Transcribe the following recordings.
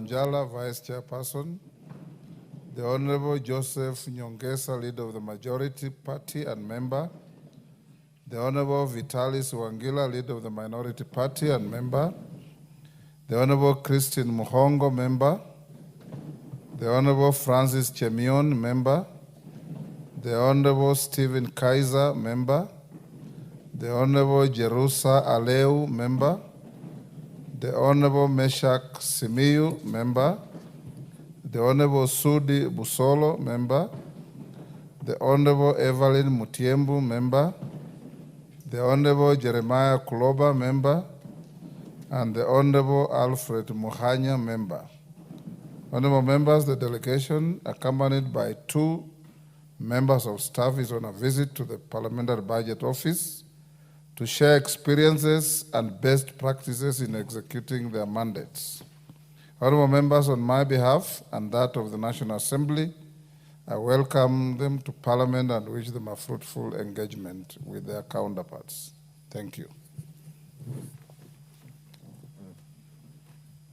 Wanjala, Vice Chairperson, the Honorable Joseph Nyongesa, Leader of the Majority Party and Member, the Honorable Vitalis Wangila, Leader of the Minority Party and Member, the Honorable Christine Muhongo, Member, the Honorable Francis Chemion, Member, the Honorable Stephen Kaiser, Member, the Honorable Jerusa Aleu, Member, the Honorable Meshach Simiyu, Member, the Honorable Sudi Busolo, Member, the Honorable Evelyn Mutiembu, Member, the Honorable Jeremiah Kuloba, Member, and the Honorable Alfred Muhanya, Member. Honorable members, the delegation, accompanied by 2 members of staff, is on a visit to the Parliamentary Budget Office to share experiences and best practices in executing their mandates. Honorable members, on my behalf and that of the National Assembly, I welcome them to Parliament and wish them a fruitful engagement with their counterparts. Thank you.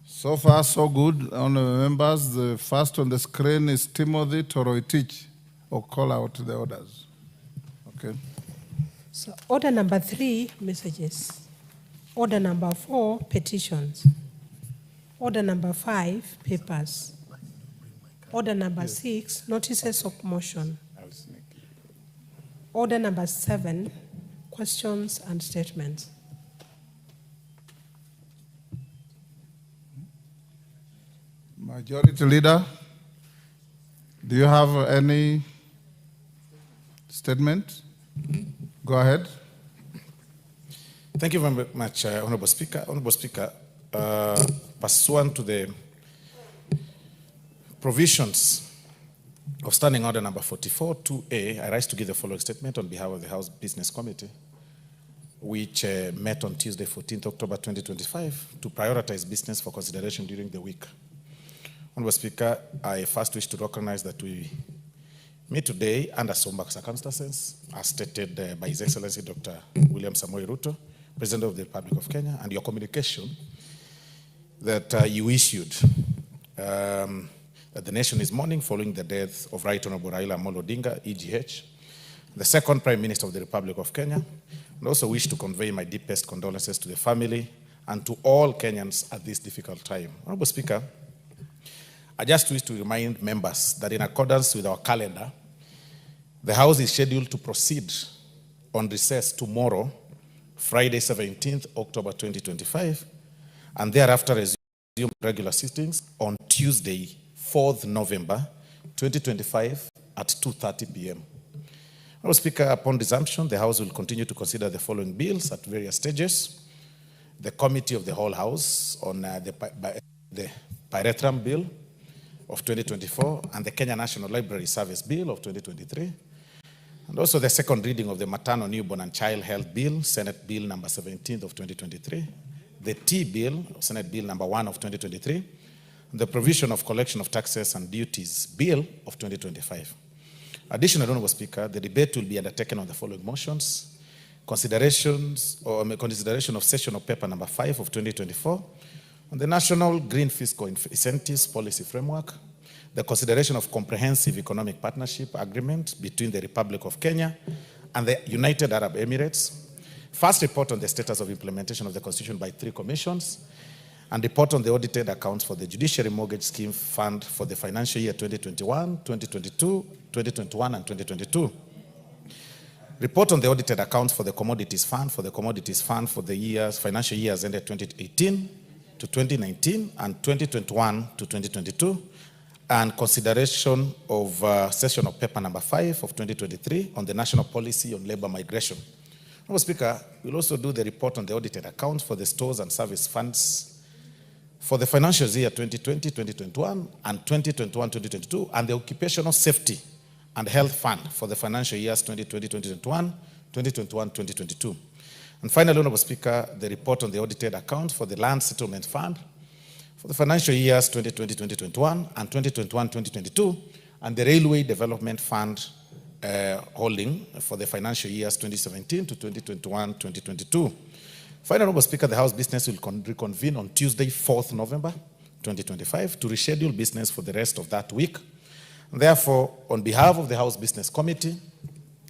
So far, so good. Honorable members, the first on the screen is Timothy Toroitich. Or call out the orders. Okay. So order number 3, messages. Order number 4, petitions. Order number 5, papers. Order number 6, notices of motion. Order number 7, questions and statements. Majority Leader, do you have any statement? Go ahead. Thank you very much, Honorable Speaker. Honorable Speaker, pursuant to the provisions of Standing Order number 44-2A, I rise to give the following statement on behalf of the House Business Committee, which met on Tuesday, 14th October 2025, to prioritize business for consideration during the week. Honorable Speaker, I first wish to recognize that we meet today under somber circumstances, as stated by His Excellency Dr. William Samoei Ruto, President of the Republic of Kenya, and your communication that you issued that the nation is mourning following the death of Right Honorable Raila Odinga, EGH, the second Prime Minister of the Republic of Kenya, and also wish to convey my deepest condolences to the family and to all Kenyans at this difficult time. Honorable Speaker, I just wish to remind members that in accordance with our calendar, the House is scheduled to proceed on recess tomorrow, Friday, 17th October 2025, and thereafter resume regular sittings on Tuesday, 4th November 2025 at 2:30 p.m. Honorable Speaker, upon resumption, the House will continue to consider the following bills at various stages: the Committee of the Whole House on the Pyrethrum Bill of 2024 and the Kenya National Library Service Bill of 2023, and also the second reading of the Maternal, Newborn and Child Health Bill, Senate Bill number 17 of 2023, the T Bill, Senate Bill number 1 of 2023, and the Provision of Collection of Taxes and Duties Bill of 2025. Additionally, Honorable Speaker, the debate will be undertaken on the following motions: consideration of session of paper number 5 of 2024, on the National Green Fiscal Incentives Policy Framework, the consideration of Comprehensive Economic Partnership Agreement between the Republic of Kenya and the United Arab Emirates, first report on the status of implementation of the Constitution by 3 commissions, and report on the audited accounts for the Judiciary Mortgage Scheme Fund for the financial year 2021, 2022, 2021, and 2022. Report on the audited accounts for the Commodities Fund for the financial years ended 2018 to 2019 and 2021 to 2022, and consideration of session of paper number 5 of 2023 on the national policy on labor migration. Honorable Speaker, we'll also do the report on the audited accounts for the stores and service funds for the financial year 2020, 2021, and 2021, 2022, and the occupational safety and health fund for the financial years 2020, 2021, 2021, 2022. And finally, Honorable Speaker, the report on the audited accounts for the Land Settlement Fund for the financial years 2020, 2021, and 2021, 2022, and the Railway Development Fund holding for the financial years 2017 to 2021, 2022. Finally, Honorable Speaker, the House business will reconvene on Tuesday, 4th November 2025, to reschedule business for the rest of that week. Therefore, on behalf of the House Business Committee,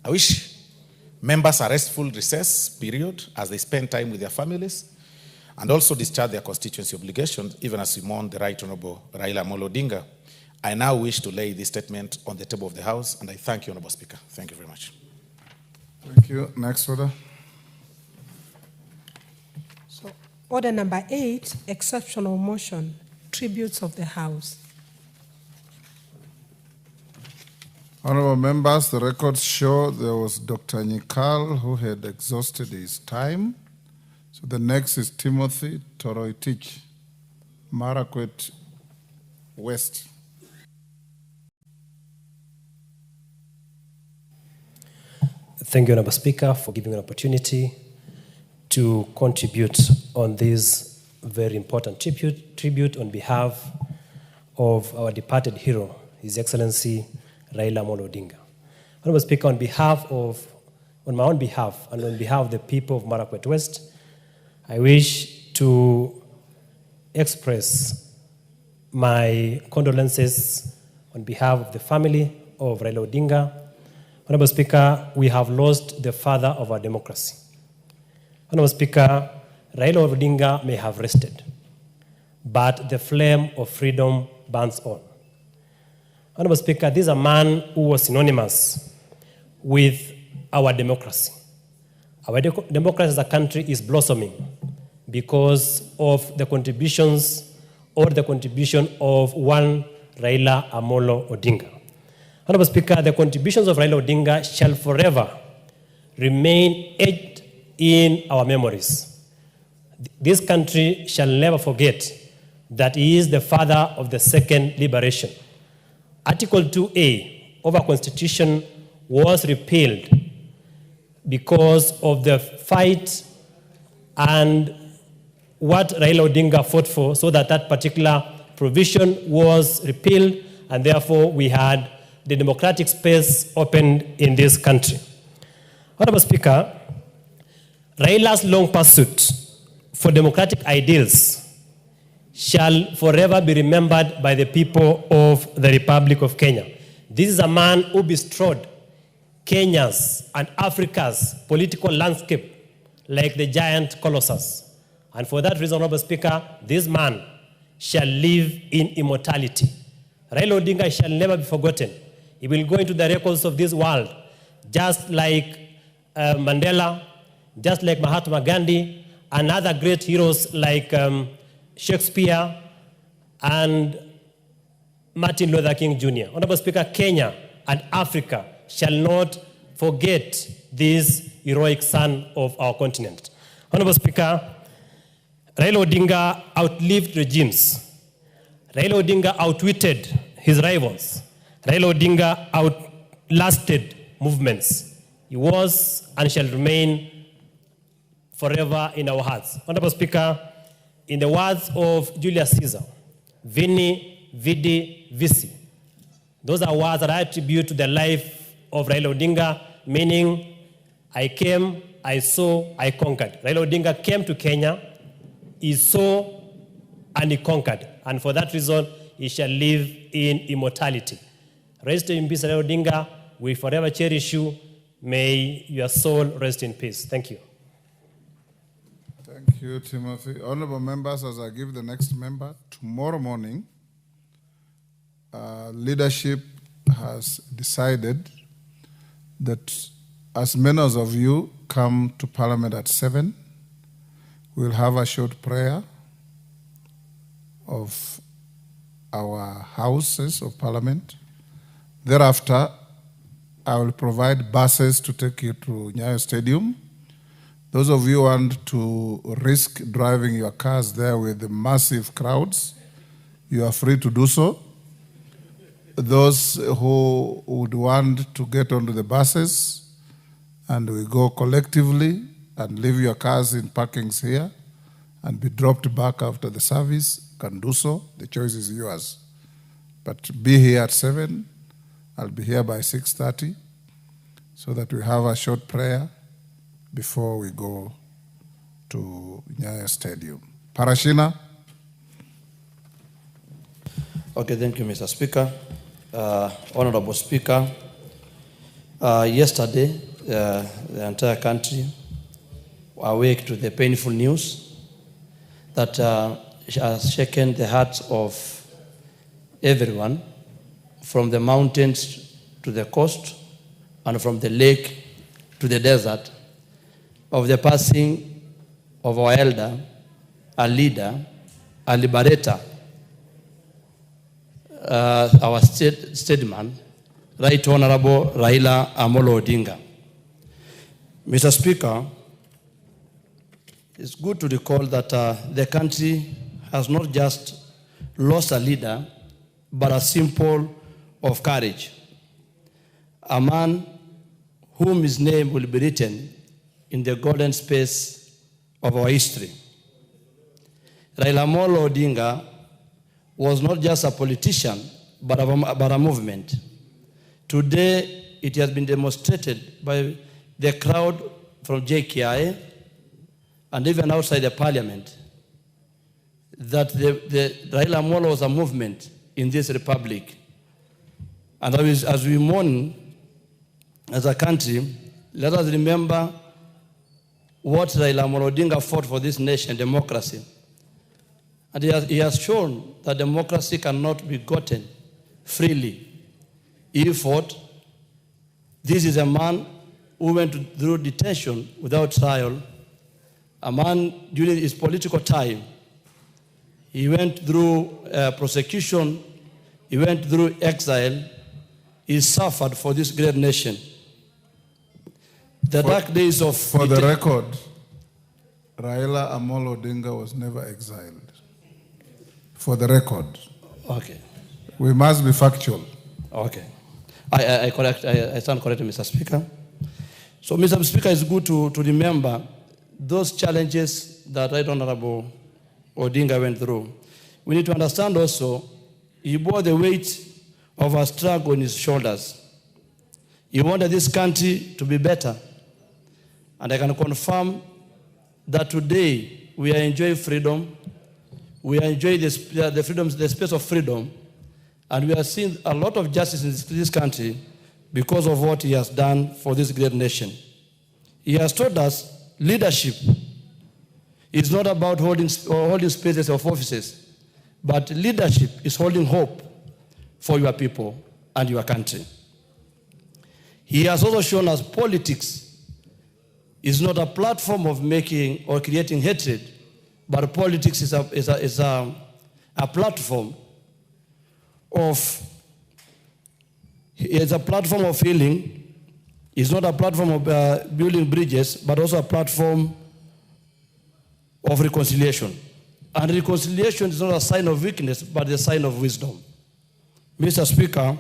I wish members a restful recess period as they spend time with their families and also discharge their constituency obligations, even as we mourn the Right Honorable Raila Odinga. I now wish to lay this statement on the table of the House, and I thank you, Honorable Speaker. Thank you very much. Thank you. Next order. So, order number 8, exceptional motion, tributes of the House. Honorable members, the records show there was Dr. Nyikal who had exhausted his time. So the next is Timothy Toroitich, Marakwet West. Thank you, Honorable Speaker, for giving an opportunity to contribute on this very important tribute on behalf of our departed hero, His Excellency Raila Odinga. Honorable Speaker, on my own behalf and on behalf of the people of Marakwet West, I wish to express my condolences on behalf of the family of Raila Odinga. Honorable Speaker, we have lost the father of our democracy. Honorable Speaker, Raila Odinga may have rested, but the flame of freedom burns on. Honorable Speaker, this is a man who was synonymous with our democracy. Our democracy as a country is blossoming because of the contributions or the contribution of one Raila Amolo Odinga. Honorable Speaker, the contributions of Raila Odinga shall forever remain etched in our memories. This country shall never forget that he is the father of the second liberation. Article 2A of our Constitution was repealed because of the fight and what Raila Odinga fought for, so that that particular provision was repealed, and therefore we had the democratic space opened in this country. Honorable Speaker, Raila's long pursuit for democratic ideals shall forever be remembered by the people of the Republic of Kenya. This is a man who bestrode Kenya's and Africa's political landscape like the giant colossus. And for that reason, Honorable Speaker, this man shall live in immortality. Raila Odinga shall never be forgotten. He will go into the records of this world, just like Mandela, just like Mahatma Gandhi, and other great heroes like Shakespeare and Martin Luther King Jr. Honorable Speaker, Kenya and Africa shall not forget this heroic son of our continent. Honorable Speaker, Raila Odinga outlived regimes. Raila Odinga outwitted his rivals. Raila Odinga outlasted movements. He was and shall remain forever in our hearts. Honorable Speaker, in the words of Julius Caesar, Vini, Vidi, Vici, those are words that I attribute to the life of Raila Odinga, meaning I came, I saw, I conquered. Raila Odinga came to Kenya, he saw, and he conquered. And for that reason, he shall live in immortality. Rest in peace, Raila Odinga. We forever cherish you. May your soul rest in peace. Thank you. Thank you, Timothy. Honorable members, as I give the next member, tomorrow morning, leadership has decided that as many of you come to Parliament at 7, we'll have a short prayer of our houses of Parliament. Thereafter, I will provide buses to take you to Nyayo Stadium. Those of you who want to risk driving your cars there with the massive crowds, you are free to do so. Those who would want to get onto the buses and we go collectively and leave your cars in parkings here and be dropped back after the service, can do so. The choice is yours. But be here at 7. I'll be here by 6:30 so that we have a short prayer before we go to Nyayo Stadium. Parashina. Okay, thank you, Mr. Speaker. Honorable Speaker, yesterday, the entire country awake to the painful news that has shaken the hearts of everyone, from the mountains to the coast and from the lake to the desert, of the passing of our elder, a leader, a liberator, our statesman, Right Honorable Raila Amolo Odinga. Mr. Speaker, it's good to recall that the country has not just lost a leader, but a symbol of courage. A man whom his name will be written in the golden space of our history. Raila Amolo Odinga was not just a politician, but a movement. Today, it has been demonstrated by the crowd from JKI and even outside the parliament that the Raila Amolo was a movement in this republic. And as we mourn as a country, let us remember what Raila Amolo Odinga fought for this nation, democracy. And he has shown that democracy cannot be gotten freely. He fought. This is a man who went through detention without trial. A man during his political time, he went through prosecution, he went through exile, he suffered for this great nation. The dark days of... For the record, Raila Amolo Odinga was never exiled. For the record. Okay. We must be factual. Okay. I stand corrected, Mr. Speaker. So, Mr. Speaker, it's good to remember those challenges that Right Honorable Odinga went through. We need to understand also, he bore the weight of our struggle on his shoulders. He wanted this country to be better. And I can confirm that today we are enjoying freedom. We are enjoying the freedom, the space of freedom. And we are seeing a lot of justice in this country because of what he has done for this great nation. He has taught us leadership is not about holding spaces of offices, but leadership is holding hope for your people and your country. He has also shown us politics is not a platform of making or creating hatred, but politics is a platform of, it's a platform of healing. It's not a platform of building bridges, but also a platform of reconciliation. And reconciliation is not a sign of weakness, but a sign of wisdom. Mr. Speaker,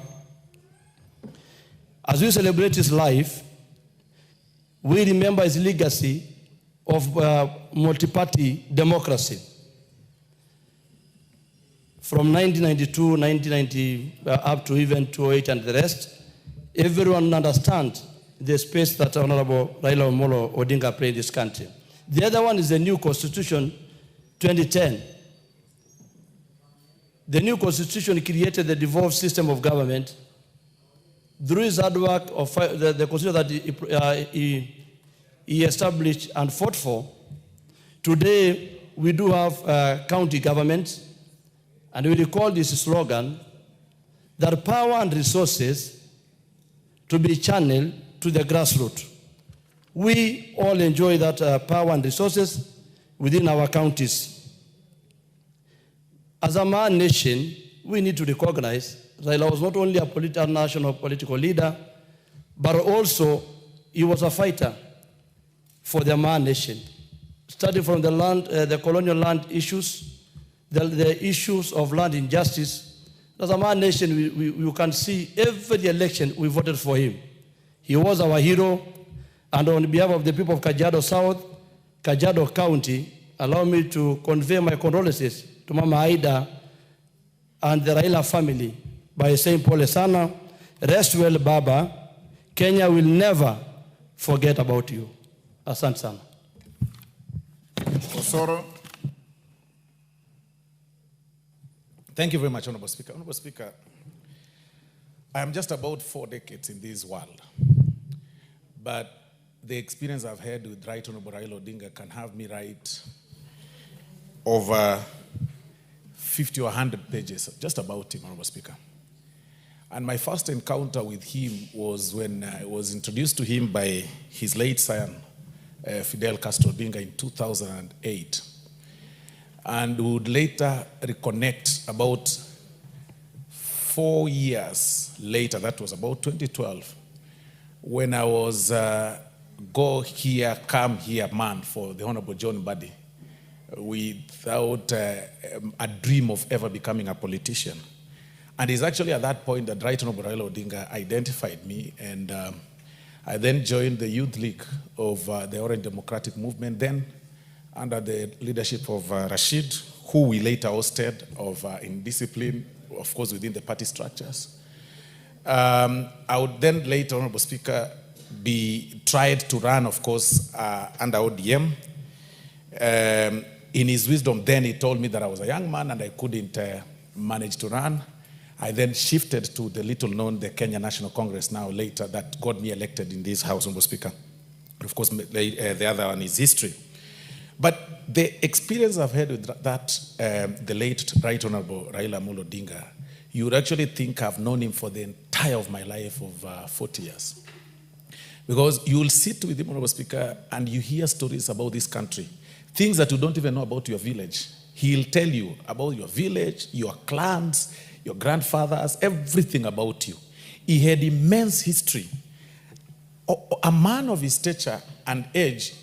as we celebrate his life, we remember his legacy of multi-party democracy. From 1992, 1990, up to even 2008 and the rest, everyone understands the space that Honorable Raila Amolo Odinga played in this country. The other one is the new Constitution 2010. The new Constitution created the devolved system of government. Through his hard work of the Constitution that he established and fought for, today we do have county governments, and we recall this slogan that power and resources to be channeled to the grassroots. We all enjoy that power and resources within our counties. As a man nation, we need to recognize Raila was not only a national political leader, but also he was a fighter for the man nation. Starting from the land, the colonial land issues, the issues of land injustice. As a man nation, we can see every election we voted for him. He was our hero, and on behalf of the people of Kajiado South, Kajiado County, allow me to convey my condolences to Mama Aida and the Raila family by saying, Pole sana, rest well, Baba. Kenya will never forget about you. Asante sana. Osoro. Thank you very much, Honorable Speaker. Honorable Speaker, I am just about 4 decades in this world, but the experience I've had with Right Honorable Raila Odinga can have me write over 50 or 100 pages just about him, Honorable Speaker. And my first encounter with him was when I was introduced to him by his late son, Fidel Castro Odinga, in 2008. And would later reconnect about 4 years later, that was about 2012, when I was go here, come here man for the Honorable John Mbadi, without a dream of ever becoming a politician. And it's actually at that point that Right Honorable Raila Odinga identified me, and I then joined the Youth League of the Orange Democratic Movement, then under the leadership of Rashid, who we later hosted in discipline, of course, within the party structures. I would then later, Honorable Speaker, be tried to run, of course, under ODM. In his wisdom, then he told me that I was a young man and I couldn't manage to run. I then shifted to the little-known, the Kenya National Congress now later, that got me elected in this House, Honorable Speaker. Of course, the other one is history. But the experience I've had with that, the late Right Honorable Raila Amolo Odinga, you would actually think I've known him for the entire of my life of 40 years. Because you will sit with him, Honorable Speaker, and you hear stories about this country, things that you don't even know about your village. He'll tell you about your village, your clans, your grandfathers, everything about you. He had immense history. A man of his stature and age,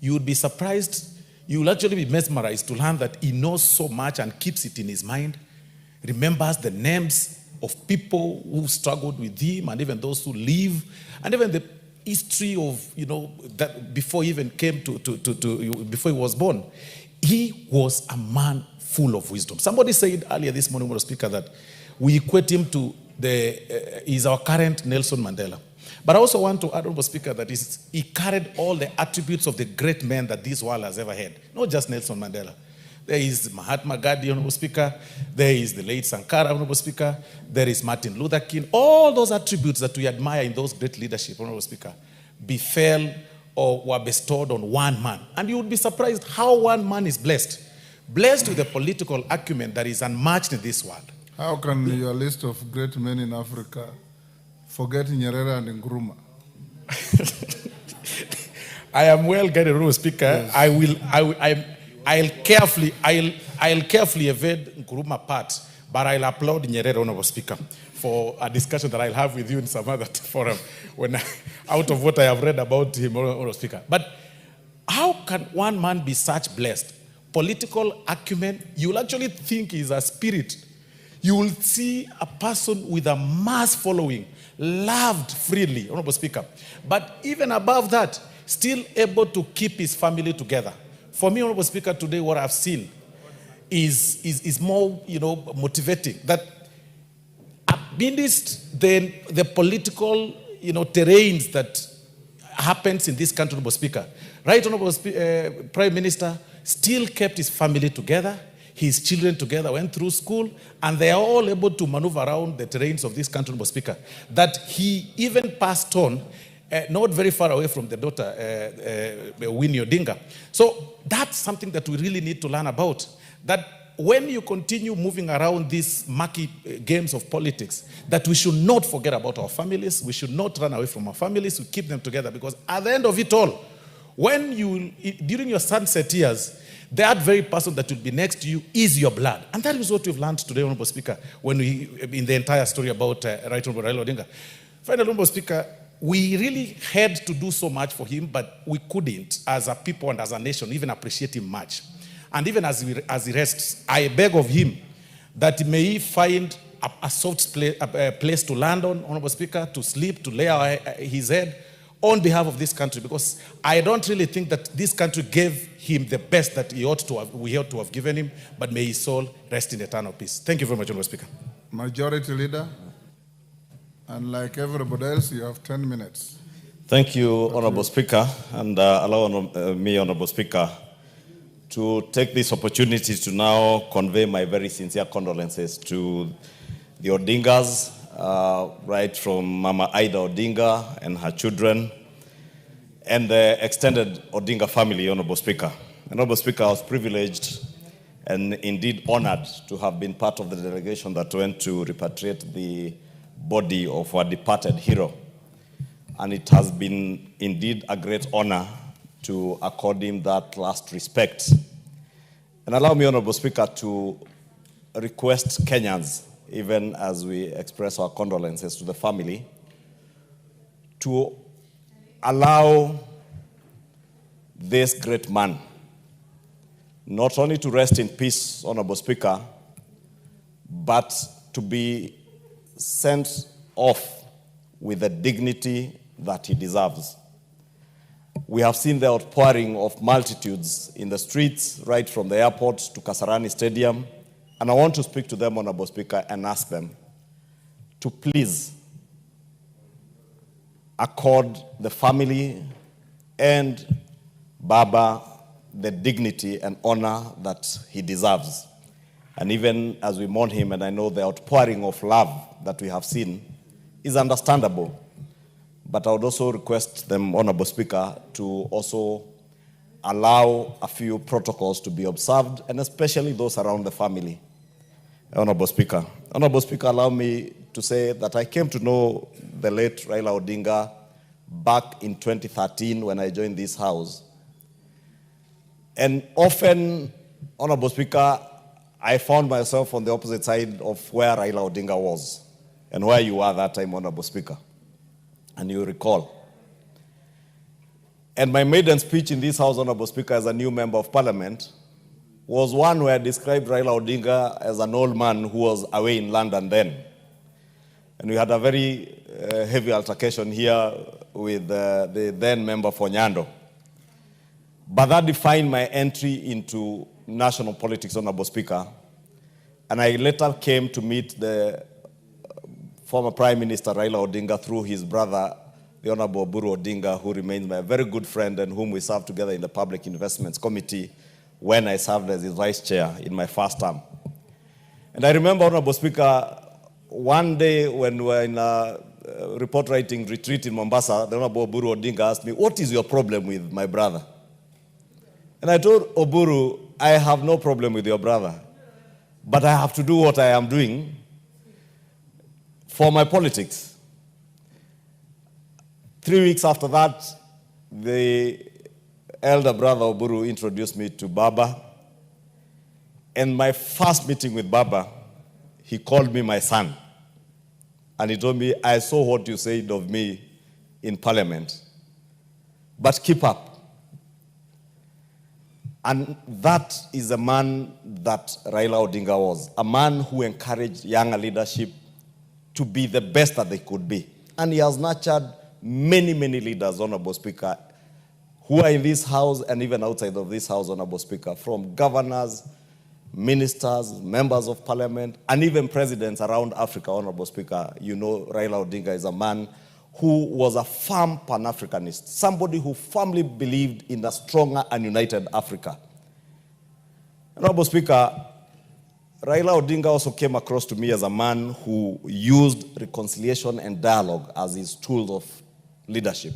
you would be surprised. You will actually be mesmerized to learn that he knows so much and keeps it in his mind, remembers the names of people who struggled with him and even those who live, and even the history of, that before he even came before he was born. He was a man full of wisdom. Somebody said earlier this morning, Mr. Speaker, that we equate him to he's our current Nelson Mandela. But I also want to add, Mr. Speaker, that he carried all the attributes of the great men that this world has ever had. Not just Nelson Mandela. There is Mahatma Gandhi, Honorable Speaker. There is the late Sankara, Honorable Speaker. There is Martin Luther King. All those attributes that we admire in those great leadership, Honorable Speaker, befell or were bestowed on one man. And you would be surprised how one man is blessed. Blessed with a political acumen that is unmatched in this world. How can your list of great men in Africa forget Nyerere and Nkrumah? I am well guided, Honorable Speaker. Yes. I'll carefully evade Nkrumah part, but I'll applaud Nyerere, Honorable Speaker, for a discussion that I'll have with you in some other forum out of what I have read about him, Honorable Speaker. But how can one man be such blessed? Political acumen, you'll actually think he's a spirit. You will see a person with a mass following, loved freely, Honorable Speaker. But even above that, still able to keep his family together. For me, Honorable Speaker, today what I've seen is more, motivating. That amidst the political, terrains that happens in this country, Honorable Speaker, Right Honorable Prime Minister still kept his family together. His children together went through school, and they are all able to maneuver around the terrains of this country, Honorable Speaker. That he even passed on, not very far away from the daughter, Winnie Odinga. So that's something that we really need to learn about. That when you continue moving around these murky games of politics, that we should not forget about our families. We should not run away from our families. We keep them together, because at the end of it all, during your sunset years, that very person that will be next to you is your blood. And that is what we've learned today, Honorable Speaker, in the entire story about Right Honorable Raila Odinga. Finally, Honorable Speaker, we really had to do so much for him, but we couldn't, as a people and as a nation, even appreciate him much. And even as he rests, I beg of him that may he find a soft place to land on, Honorable Speaker, to sleep, to lay his head on behalf of this country, because I don't really think that this country gave him the best that we ought to have given him, but may his soul rest in eternal peace. Thank you very much, Honorable Speaker. Majority Leader, and like everybody else, you have 10 minutes. Thank you, Honorable Speaker, and allow me, Honorable Speaker, to take this opportunity to now convey my very sincere condolences to the Odingas, right from Mama Ida Odinga and her children, and the extended Odinga family, Honorable Speaker. Honorable Speaker, I was privileged and indeed honored to have been part of the delegation that went to repatriate the body of our departed hero. And it has been indeed a great honor to accord him that last respect. And allow me, Honorable Speaker, to request Kenyans, even as we express our condolences to the family, to allow this great man not only to rest in peace, Honorable Speaker, but to be sent off with the dignity that he deserves. We have seen the outpouring of multitudes in the streets, right from the airport to Kasarani Stadium, and I want to speak to them, Honorable Speaker, and ask them to please accord the family and Baba the dignity and honor that he deserves. And even as we mourn him, and I know the outpouring of love that we have seen is understandable, but I would also request them, Honorable Speaker, to also allow a few protocols to be observed, and especially those around the family. Honorable Speaker. Honorable Speaker, allow me to say that I came to know the late Raila Odinga back in 2013 when I joined this House. And often, Honorable Speaker, I found myself on the opposite side of where Raila Odinga was and where you were that time, Honorable Speaker. And you recall. And my maiden speech in this House, Honorable Speaker, as a new member of Parliament, was one where I described Raila Odinga as an old man who was away in London then. And we had a very heavy altercation here with the then member for Nyando. But that defined my entry into national politics, Honorable Speaker. And I later came to meet the former Prime Minister Raila Odinga through his brother, the Honorable Oburu Odinga, who remains my very good friend and whom we served together in the Public Investments Committee when I served as his vice chair in my first term. And I remember, Honorable Speaker, one day when we were in a report writing retreat in Mombasa, the Honorable Oburu Odinga asked me, "What is your problem with my brother?" And I told Oburu, "I have no problem with your brother, but I have to do what I am doing for my politics." 3 weeks after that, the elder brother Oburu introduced me to Baba. And my first meeting with Baba, he called me my son. And he told me, "I saw what you said of me in Parliament, but keep up." And that is a man that Raila Odinga was, a man who encouraged younger leadership to be the best that they could be. And he has nurtured many, many leaders, Honorable Speaker, who are in this House and even outside of this House, Honorable Speaker, from governors, ministers, members of Parliament, and even presidents around Africa, Honorable Speaker. You know Raila Odinga is a man who was a firm Pan-Africanist, somebody who firmly believed in a stronger and united Africa. Honorable Speaker, Raila Odinga also came across to me as a man who used reconciliation and dialogue as his tools of leadership.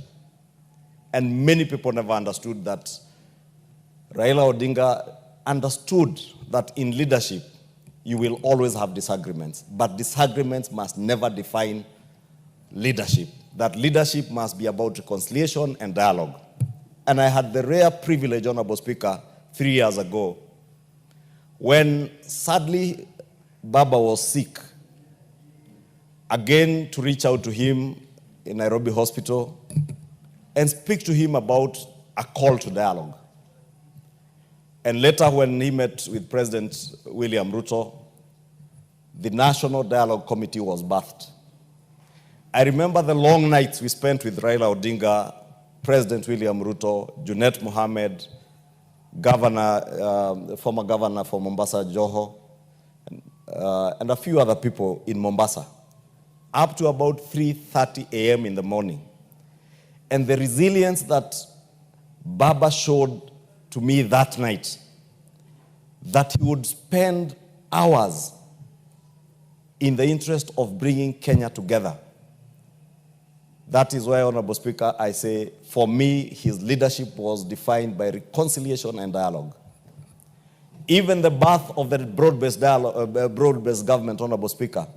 And many people never understood that Raila Odinga understood that in leadership, you will always have disagreements, but disagreements must never define leadership. That leadership must be about reconciliation and dialogue. And I had the rare privilege, Honorable Speaker, 3 years ago, when sadly Baba was sick, again to reach out to him in Nairobi Hospital and speak to him about a call to dialogue. And later when he met with President William Ruto, the National Dialogue Committee was birthed. I remember the long nights we spent with Raila Odinga, President William Ruto, Junet Mohammed, former governor for Mombasa, Joho, and a few other people in Mombasa, up to about 3:30 a.m. in the morning. And the resilience that Baba showed to me that night that he would spend hours in the interest of bringing Kenya together. That is why, Honorable Speaker, I say, for me, his leadership was defined by reconciliation and dialogue. Even the birth of the broad-based government, Honorable Speaker,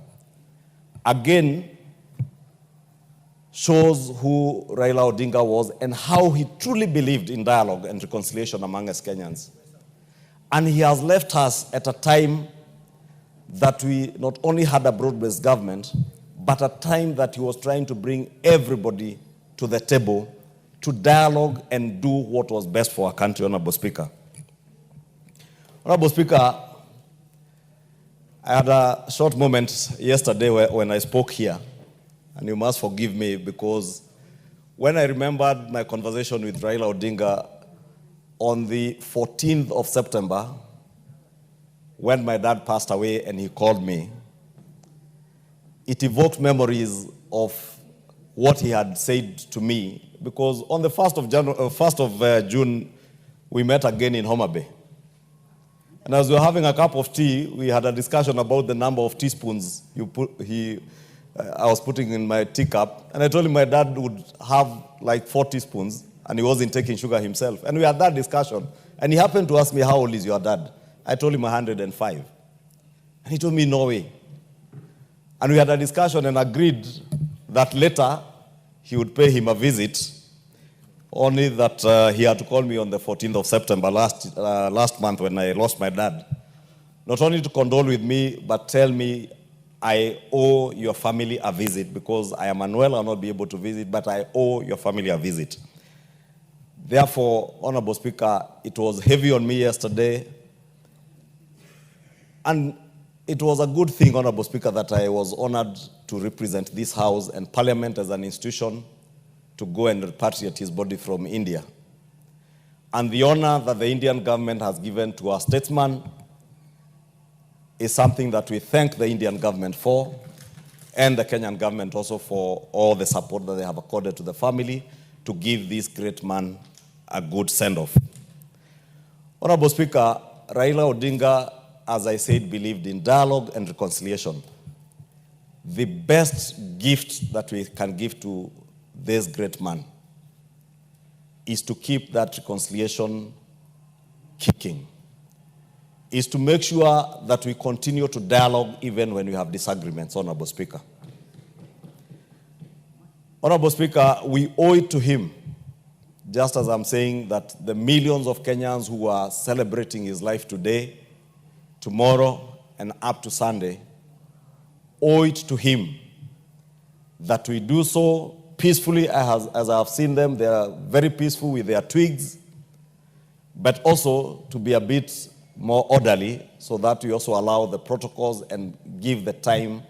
again shows who Raila Odinga was and how he truly believed in dialogue and reconciliation among us Kenyans. And he has left us at a time that we not only had a broad-based government, but a time that he was trying to bring everybody to the table to dialogue and do what was best for our country, Honorable Speaker. Honorable Speaker, I had a short moment yesterday when I spoke here, and you must forgive me because when I remembered my conversation with Raila Odinga on the 14th of September, when my dad passed away and he called me, it evoked memories of what he had said to me, because on the 1st of June, we met again in Homa Bay. And as we were having a cup of tea, we had a discussion about the number of teaspoons I was putting in my teacup. And I told him my dad would have like 4 teaspoons, and he wasn't taking sugar himself. And we had that discussion. And he happened to ask me, how old is your dad? I told him 105. And he told me, no way. And we had a discussion and agreed that later he would pay him a visit, only that he had to call me on the 14th of September last month when I lost my dad. Not only to condole with me, but tell me I owe your family a visit because I am unwell, I'll not be able to visit, but I owe your family a visit. Therefore, Honorable Speaker, it was heavy on me yesterday. And it was a good thing, Honorable Speaker, that I was honored to represent this House and Parliament as an institution to go and repatriate his body from India. And the honor that the Indian government has given to our statesman is something that we thank the Indian government for, and the Kenyan government also for all the support that they have accorded to the family to give this great man a good send-off. Honorable Speaker, Raila Odinga, as I said, believed in dialogue and reconciliation. The best gift that we can give to this great man is to keep that reconciliation kicking, is to make sure that we continue to dialogue even when we have disagreements, Honorable Speaker. Honorable Speaker, we owe it to him, just as I'm saying that the millions of Kenyans who are celebrating his life today, tomorrow, and up to Sunday, owe it to him that we do so peacefully. As I have seen them, they are very peaceful with their twigs, but also to be a bit more orderly so that we also allow the protocols and give the time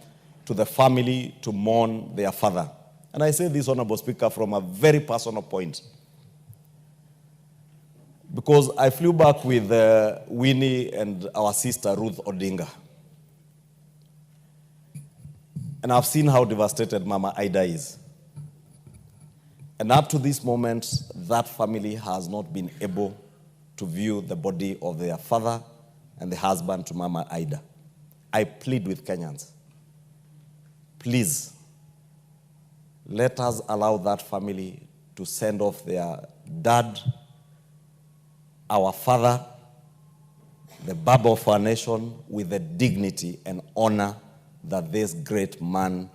to the family to mourn their father. And I say this, Honorable Speaker, from a very personal point, because I flew back with Winnie and our sister Ruth Odinga. And I've seen how devastated Mama Ida is. And up to this moment, that family has not been able to view the body of their father and the husband to Mama Ida. I plead with Kenyans, please, let us allow that family to send off their dad, our father, the Baba of our nation, with the dignity and honor that this great man,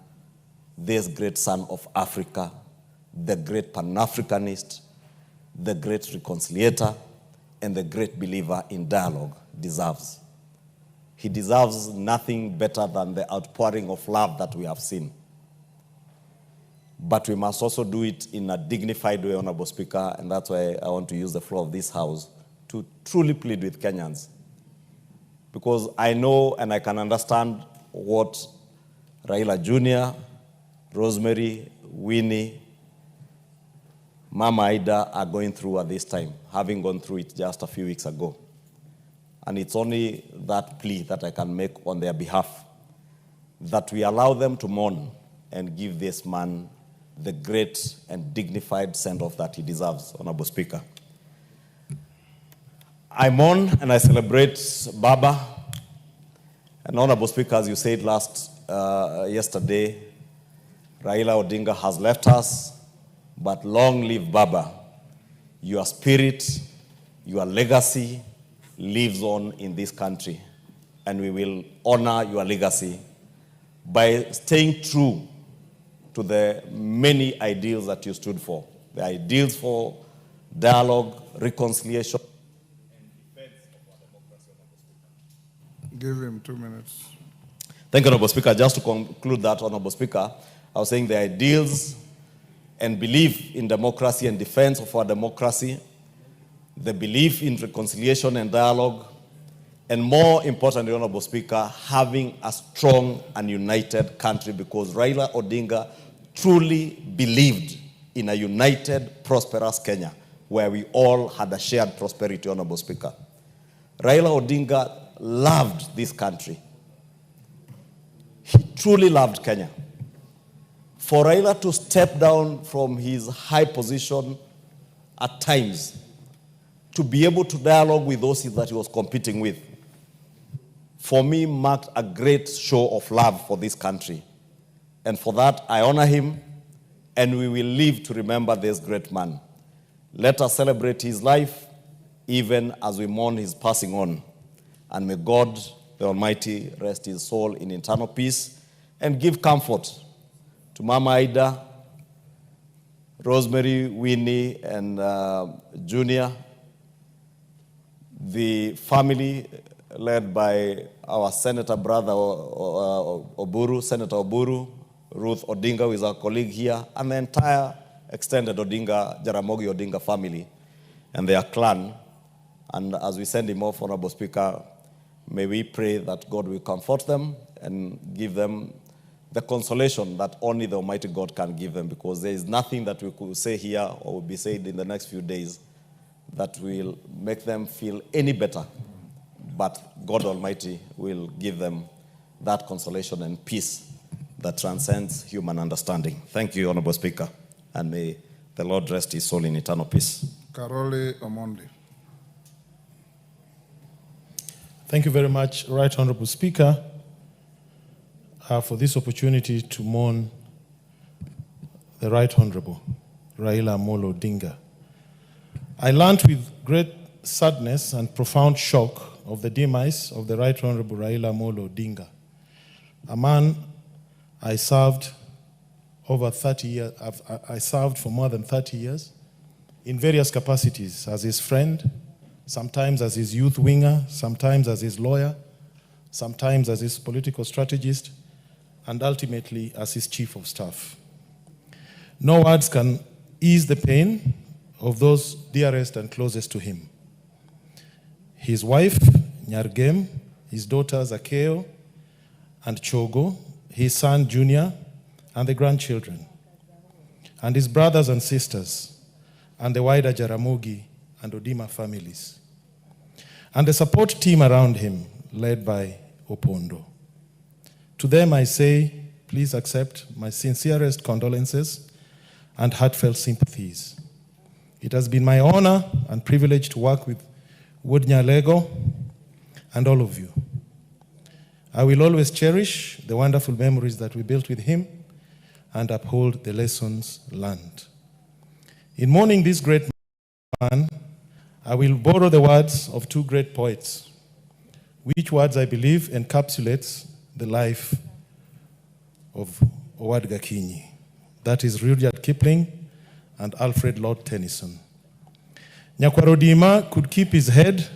this great son of Africa, the great Pan-Africanist, the great reconciliator, and the great believer in dialogue deserves. He deserves nothing better than the outpouring of love that we have seen. But we must also do it in a dignified way, Honorable Speaker, and that's why I want to use the floor of this House to truly plead with Kenyans. Because I know and I can understand what Raila Jr., Rosemary, Winnie, Mama Ida are going through at this time, having gone through it just a few weeks ago. And it's only that plea that I can make on their behalf, that we allow them to mourn and give this man the great and dignified send-off that he deserves, Honorable Speaker. I mourn and I celebrate Baba. And Honorable Speaker, as you said yesterday, Raila Odinga has left us, but long live Baba. Your spirit, your legacy lives on in this country, and we will honor your legacy by staying true to the many ideals that you stood for. The ideals for dialogue, reconciliation, and defense of our democracy. Give him 2 minutes. Thank you, Honorable Speaker. Just to conclude that, Honorable Speaker, I was saying the ideals and belief in democracy and defense of our democracy, the belief in reconciliation and dialogue, and more importantly, Honorable Speaker, having a strong and united country, because Raila Odinga truly believed in a united, prosperous Kenya, where we all had a shared prosperity, Honorable Speaker. Raila Odinga loved this country. He truly loved Kenya. For Raila to step down from his high position at times, to be able to dialogue with those that he was competing with, for me marked a great show of love for this country. And for that, I honor him, and we will live to remember this great man. Let us celebrate his life, even as we mourn his passing on. And may God, the Almighty, rest his soul in eternal peace and give comfort to Mama Ida, Rosemary, Winnie, and Junior, the family led by our Senator brother Oburu, Senator Oburu, Ruth Odinga, who is our colleague here, and the entire extended Odinga, Jaramogi Odinga family and their clan. And as we send him off, Honorable Speaker, may we pray that God will comfort them and give them the consolation that only the Almighty God can give them, because there is nothing that we could say here or will be said in the next few days that will make them feel any better. But God Almighty will give them that consolation and peace that transcends human understanding. Thank you, Honorable Speaker, and may the Lord rest his soul in eternal peace. Karoli Omondi. Thank you very much, Right Honorable Speaker, for this opportunity to mourn the Right Honorable Raila Amolo Odinga. I learned with great sadness and profound shock of the demise of the Right Honorable Raila Amolo Odinga, a man I served over 30 years. I served for more than 30 years in various capacities, as his friend, sometimes as his youth winger, sometimes as his lawyer, sometimes as his political strategist, and ultimately as his chief of staff. No words can ease the pain of those dearest and closest to him. His wife, Nyargem, his daughters, Akeo and Chogo, his son, Junior, and the grandchildren, and his brothers and sisters, and the wider Jaramogi and Odima families, and the support team around him, led by Opondo. To them I say, please accept my sincerest condolences and heartfelt sympathies. It has been my honor and privilege to work with Woodnya Lego and all of you. I will always cherish the wonderful memories that we built with him and uphold the lessons learned. In mourning this great man, I will borrow the words of two great poets, which words I believe encapsulates the life of Howard Gakinyi. That is Rudyard Kipling and Alfred Lord Tennyson. Nyakwarodima could keep his head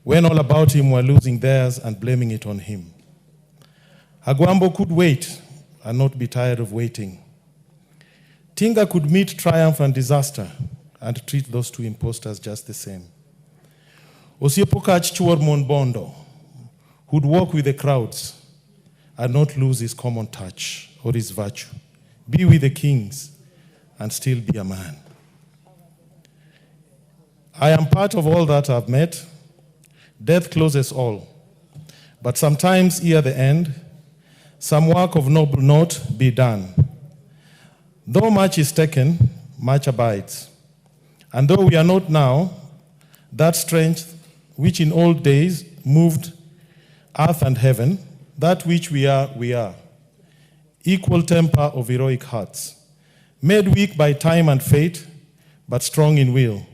when all about him were losing theirs and blaming it on him. Agwambo could wait and not be tired of waiting. Tinga could meet triumph and disaster and treat those two impostors just the same. Osiepokach Chuor Monbondo, who'd walk with the crowds and not lose his common touch or his virtue, be with the kings and still be a man. I am part of all that I've met. Death closes all, but sometimes ere the end, some work of noble note be done. Though much is taken, much abides. And though we are not now, that strength which in old days moved earth and heaven, that which we are, we are. Equal temper of heroic hearts, made weak by time and fate, but strong in will,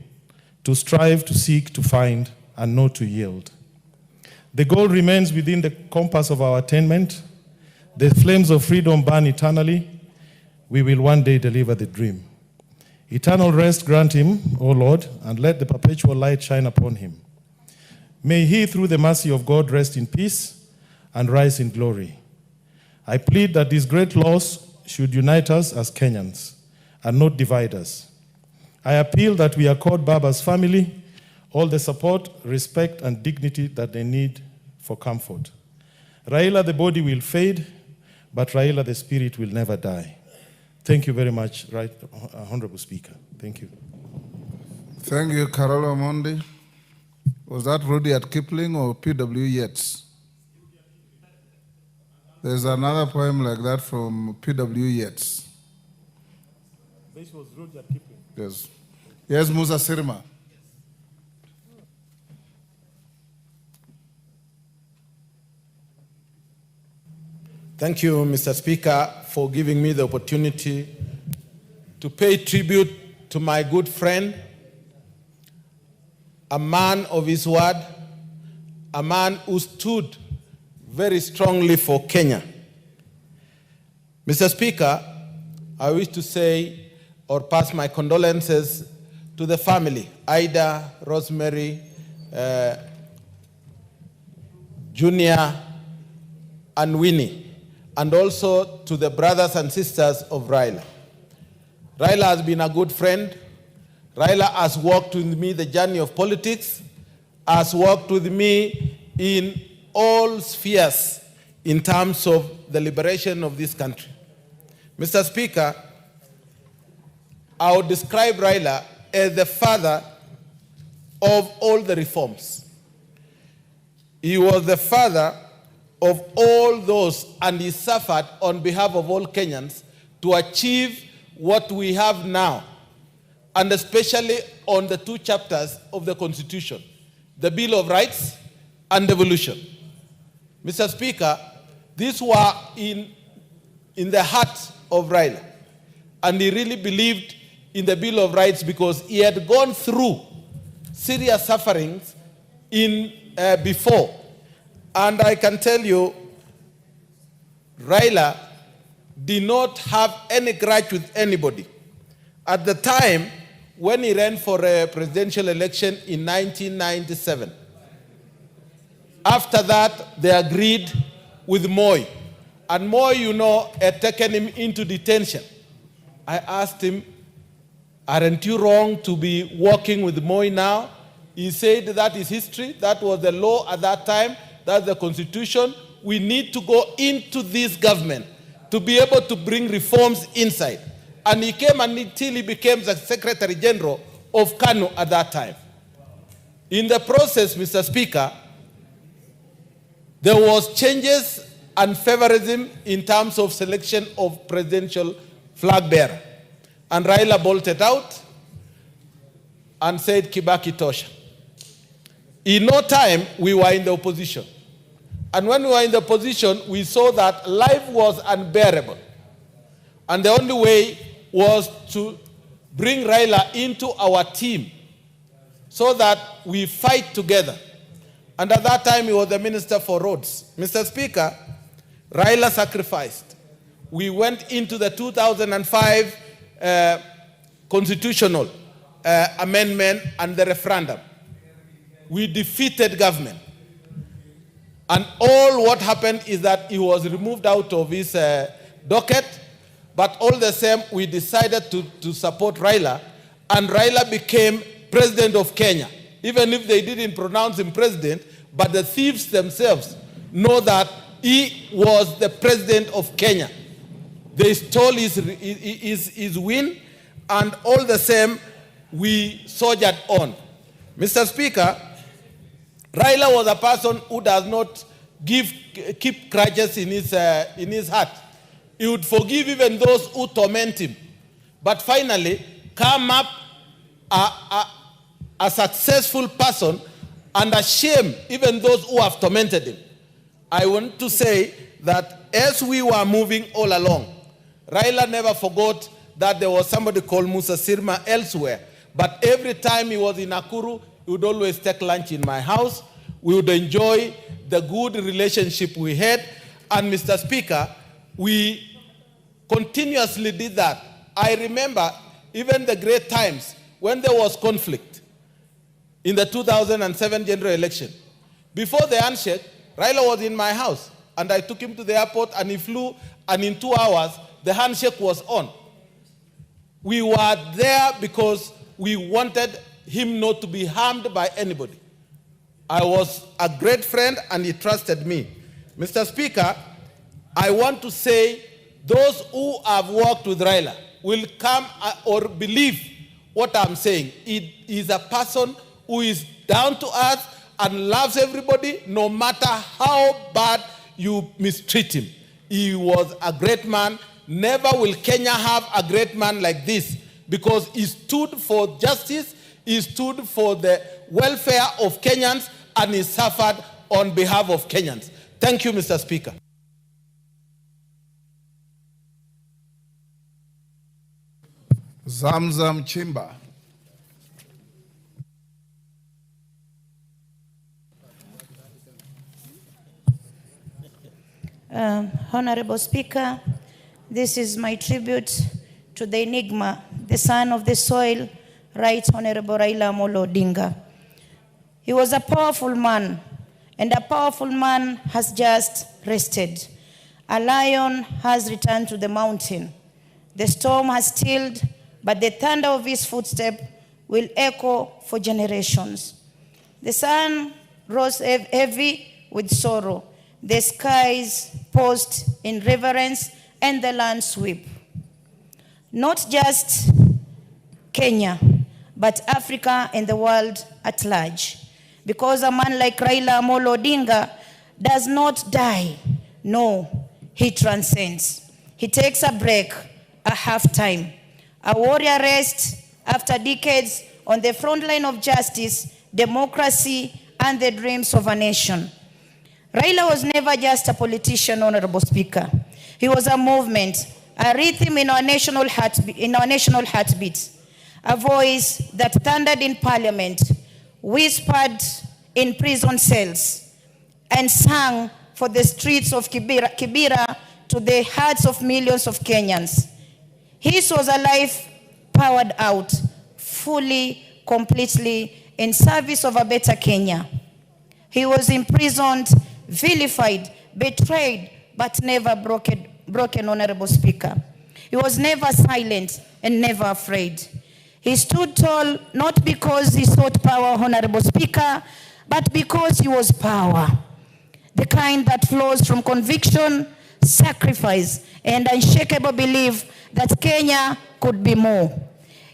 to strive, to seek, to find, and not to yield. The goal remains within the compass of our attainment. The flames of freedom burn eternally. We will one day deliver the dream. Eternal rest grant him, O Lord, and let the perpetual light shine upon him. May he, through the mercy of God, rest in peace and rise in glory. I plead that this great loss should unite us as Kenyans and not divide us. I appeal that we accord Baba's family all the support, respect, and dignity that they need for comfort. Raila, the body will fade, but Raila, the spirit, will never die. Thank you very much, Honorable Speaker. Thank you. Thank you, Carol Omondi. Was that Rudyard Kipling or P.W. Yeats? There's another poem like that from P.W. Yeats. This was Rudyard Kipling. Yes. Yes, Musa Sirma. Thank you, Mr. Speaker, for giving me the opportunity to pay tribute to my good friend, a man of his word, a man who stood very strongly for Kenya. Mr. Speaker, I wish to say or pass my condolences to the family, Ida, Rosemary, Junior, and Winnie, and also to the brothers and sisters of Raila. Raila has been a good friend. Raila has walked with me the journey of politics, has walked with me in all spheres in terms of the liberation of this country. Mr. Speaker, I would describe Raila as the father of all the reforms. He was the father of all those, and he suffered on behalf of all Kenyans to achieve what we have now, and especially on the two chapters of the Constitution, the Bill of Rights and devolution. Mr. Speaker, these were in the heart of Raila, and he really believed in the Bill of Rights because he had gone through serious sufferings before. And I can tell you, Raila did not have any grudge with anybody. At the time, when he ran for a presidential election in 1997, after that, they agreed with Moi. And Moi, you know, had taken him into detention. I asked him, aren't you wrong to be working with Moi now? He said that is history. That was the law at that time. That's the Constitution. We need to go into this government to be able to bring reforms inside. And he came until he became the Secretary General of KANU at that time. In the process, Mr. Speaker, there was changes and favorism in terms of selection of presidential flag bearer. And Raila bolted out and said, Kibaki tosha. In no time, we were in the opposition. And when we were in the opposition, we saw that life was unbearable. And the only way was to bring Raila into our team so that we fight together. And at that time, he was the Minister for Roads. Mr. Speaker, Raila sacrificed. We went into the 2005 constitutional amendment and the referendum. We defeated government. And all what happened is that he was removed out of his docket, but all the same, we decided to support Raila, and Raila became president of Kenya. Even if they didn't pronounce him president, but the thieves themselves know that he was the president of Kenya. They stole his win, and all the same, we soldiered on. Mr. Speaker, Raila was a person who does not keep grudges in his heart. He would forgive even those who torment him. But finally, come up a successful person and ashame even those who have tormented him. I want to say that as we were moving all along, Raila never forgot that there was somebody called Musa Sirma elsewhere. But every time he was in Nakuru, he would always take lunch in my house. We would enjoy the good relationship we had. And Mr. Speaker, we continuously did that. I remember even the great times when there was conflict in the 2007 general election. Before the handshake, Raila was in my house, and I took him to the airport, and he flew, and in 2 hours, the handshake was on. We were there because we wanted him not to be harmed by anybody. I was a great friend, and he trusted me. Mr. Speaker, I want to say those who have worked with Raila will come or believe what I'm saying. He is a person who is down to earth and loves everybody, no matter how bad you mistreat him. He was a great man. Never will Kenya have a great man like this, because he stood for justice, he stood for the welfare of Kenyans, and he suffered on behalf of Kenyans. Thank you, Mr. Speaker. Zamzam Chimba. Honorable Speaker, this is my tribute to the enigma, the son of the soil, Right Honorable Raila Amolo Odinga. He was a powerful man, and a powerful man has just rested. A lion has returned to the mountain. The storm has stilled, but the thunder of his footstep will echo for generations. The sun rose heavy with sorrow. The skies paused in reverence, and the lands weep. Not just Kenya, but Africa and the world at large. Because a man like Raila Amolo Odinga does not die. No, he transcends. He takes a break, a half-time, a warrior rest after decades on the front line of justice, democracy, and the dreams of a nation. Raila was never just a politician, Honorable Speaker. He was a movement, a rhythm in our national heartbeat, a voice that thundered in parliament, whispered in prison cells, and sang for the streets of Kibera to the hearts of millions of Kenyans. His was a life powered out, fully, completely, in service of a better Kenya. He was imprisoned, vilified, betrayed, but never broken, Honorable Speaker. He was never silent and never afraid. He stood tall not because he sought power, Honorable Speaker, but because he was power. The kind that flows from conviction, sacrifice, and unshakable belief that Kenya could be more.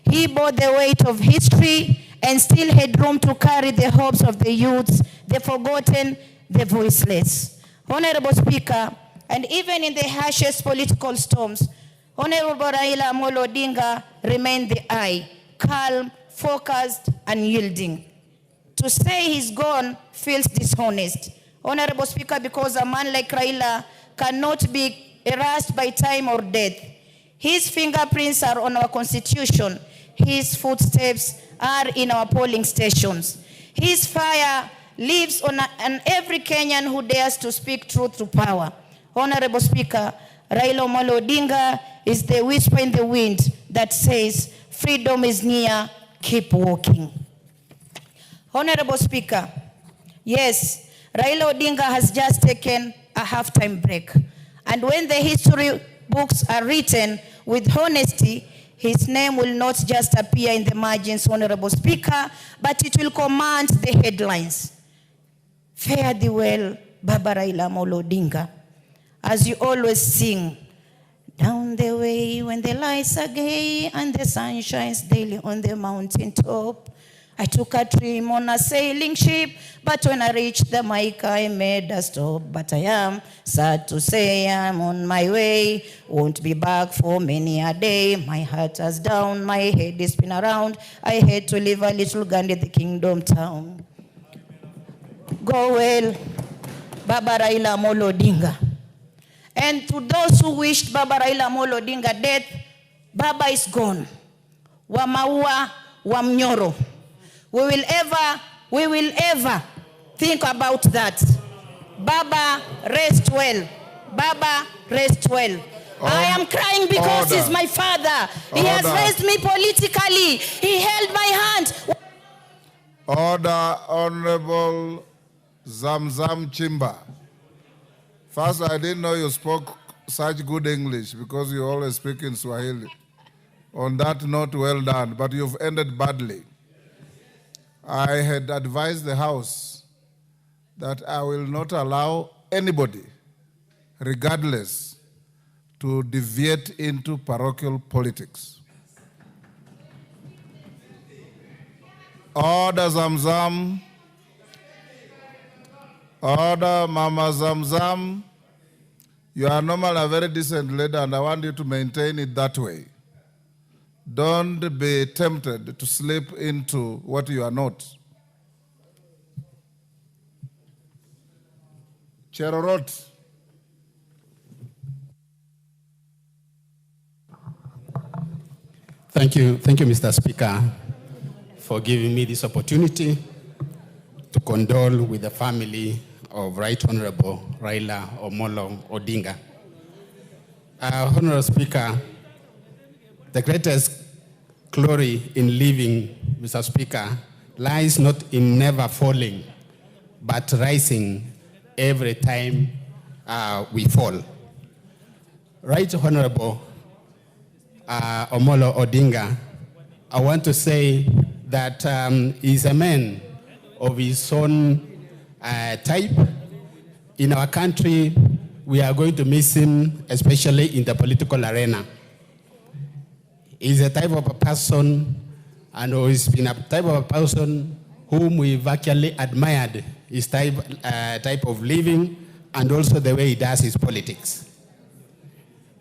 He bore the weight of history and still had room to carry the hopes of the youths, the forgotten, the voiceless. Honorable Speaker, and even in the harshest political storms, Honorable Raila Amolo Odinga remained the eye, calm, focused, and yielding. To say he's gone feels dishonest, Honorable Speaker, because a man like Raila cannot be erased by time or death. His fingerprints are on our constitution. His footsteps are in our polling stations. His fire lives on every Kenyan who dares to speak truth to power. Honorable Speaker, Raila Amolo Odinga is the whisper in the wind that says, freedom is near, keep walking. Honorable Speaker, yes, Raila Odinga has just taken a halftime break. And when the history books are written with honesty, his name will not just appear in the margins, Honorable Speaker, but it will command the headlines. Fare thee well, Baba Raila Amolo Odinga. As you always sing, down the way when the lights are gay and the sun shines daily on the mountain top. I took a trim on a sailing ship, but when I reached the mic, I made a stop. But I am sad to say I'm on my way, won't be back for many a day. My heart is down, my head is spin around. I had to leave a little Gandhi, the kingdom town. go well, Baba Raila Amolo Odinga. And to those who wished Baba Raila Amolo Odinga death, Baba is gone. Wamaua, Wamnyoro. We will ever think about that. Baba, rest well. Baba, rest well. I am crying because he's my father. He has raised me politically. He held my hand. Order, Honorable Zamzam Chimba. First, I didn't know you spoke such good English because you always speak in Swahili. On that note, well done, but you've ended badly. I had advised the House that I will not allow anybody, regardless, to deviate into parochial politics. Order Zamzam. Order Mama Zamzam. You are normally a very decent lady and I want you to maintain it that way. Don't be tempted to slip into what you are not. Cherorot. Thank you, Mr. Speaker, for giving me this opportunity to condole with the family of Right Honorable Raila Amolo Odinga. Honorable Speaker, the greatest glory in living, Mr. Speaker, lies not in never falling, but rising every time we fall. Right Honorable Amolo Odinga, I want to say that he's a man of his own type. In our country, we are going to miss him, especially in the political arena. He's a type of a person, and he's been a type of a person whom we've actually admired, his type of living, and also the way he does his politics.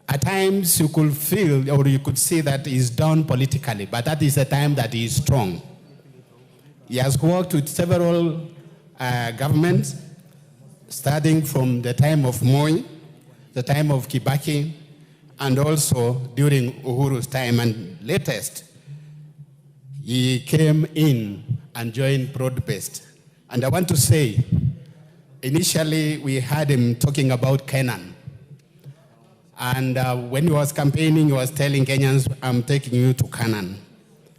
At times, you could feel, or you could see that he's down politically, but that is the time that he is strong. He has worked with several governments, starting from the time of Mourn, the time of Kibaki, and also during Uhuru's time. And latest, he came in and joined Broad-Based. And I want to say, initially we heard him talking about Canaan. And when he was campaigning, he was telling Kenyans, I'm taking you to Canaan.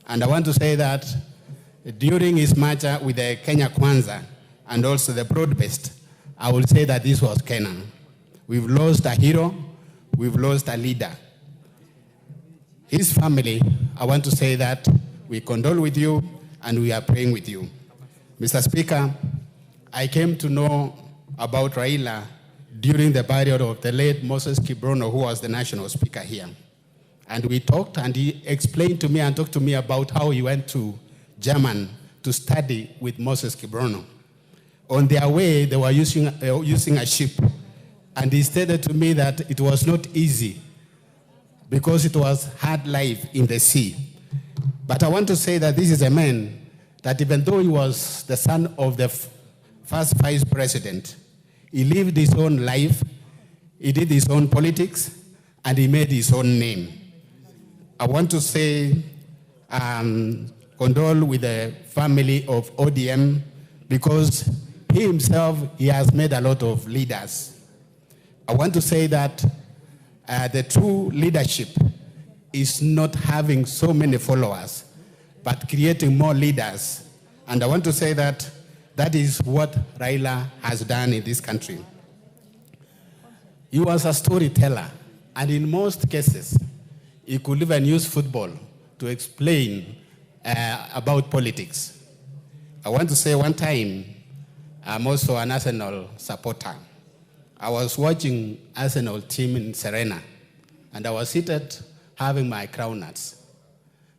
And I want to say that during his merger with the Kenya Kwanza and also the Broad-Based, I will say that this was Canaan. We've lost a hero, we've lost a leader. His family, I want to say that we condole with you and we are praying with you. Mr. Speaker, I came to know about Raila during the burial of the late Moses Kibrono, who was the national speaker here. And we talked, and he explained to me and talked to me about how he went to Germany to study with Moses Kibrono. On their way, they were using a ship. And he stated to me that it was not easy because it was hard life in the sea. But I want to say that this is a man that even though he was the son of the first vice president, he lived his own life, he did his own politics, and he made his own name. I want to say, condole with the family of ODM because he himself, he has made a lot of leaders. I want to say that the true leadership is not having so many followers, but creating more leaders. And I want to say that that is what Raila has done in this country. He was a storyteller, and in most cases, he could even use football to explain about politics. I want to say one time, I'm also an Arsenal supporter. I was watching Arsenal team in Serena, and I was seated having my crown nuts.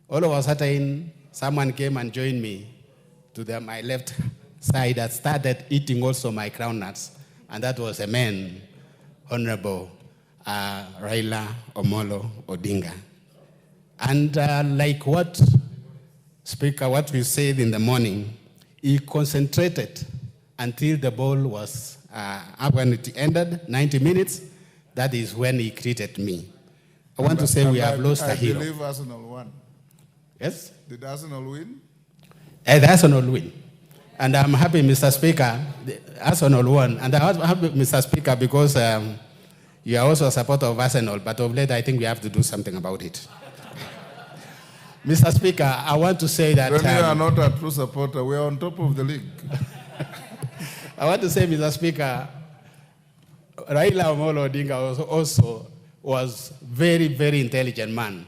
All of a sudden, someone came and joined me to my left side that started eating also my crown nuts, and that was a man, Honorable Raila Amolo Odinga. And like what we said in the morning, he concentrated until the ball was, when it ended, 90 minutes, that is when he greeted me. I want to say we have lost a hero. I believe Arsenal won. Yes? Did Arsenal win? The Arsenal win. And I'm happy, Mr. Speaker, the Arsenal won. And I'm happy, Mr. Speaker, because you are also a supporter of Arsenal, but of late I think we have to do something about it. Mr. Speaker, I want to say that... When you are not a true supporter, we are on top of the league. I want to say, Mr. Speaker, Raila Amolo Odinga was very, very intelligent man.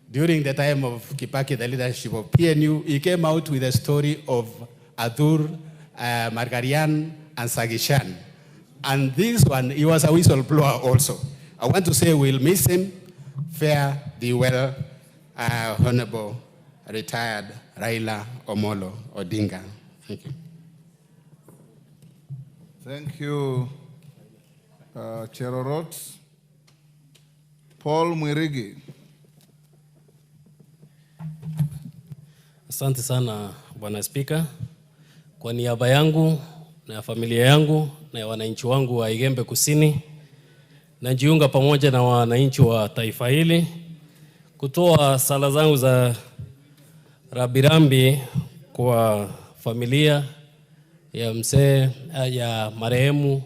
During the time of Kibaki, the leadership of PNU, he came out with a story of Adur, Margarian, and Sagishan. And this one, he was a whistleblower also. I want to say we'll miss him. Fare thee well, Honorable retired Raila Amolo Odinga. Thank you. Thank you, Cherorot. Paul Mwirigi. Asante sana Bwana Spika. Kwa niaba yangu na ya familia yangu na ya wananchi wangu wa Igembe Kusini, najiunga pamoja na wananchi wa taifa hili kutoa sala zangu za rabirambi kwa familia ya mzee ya marehemu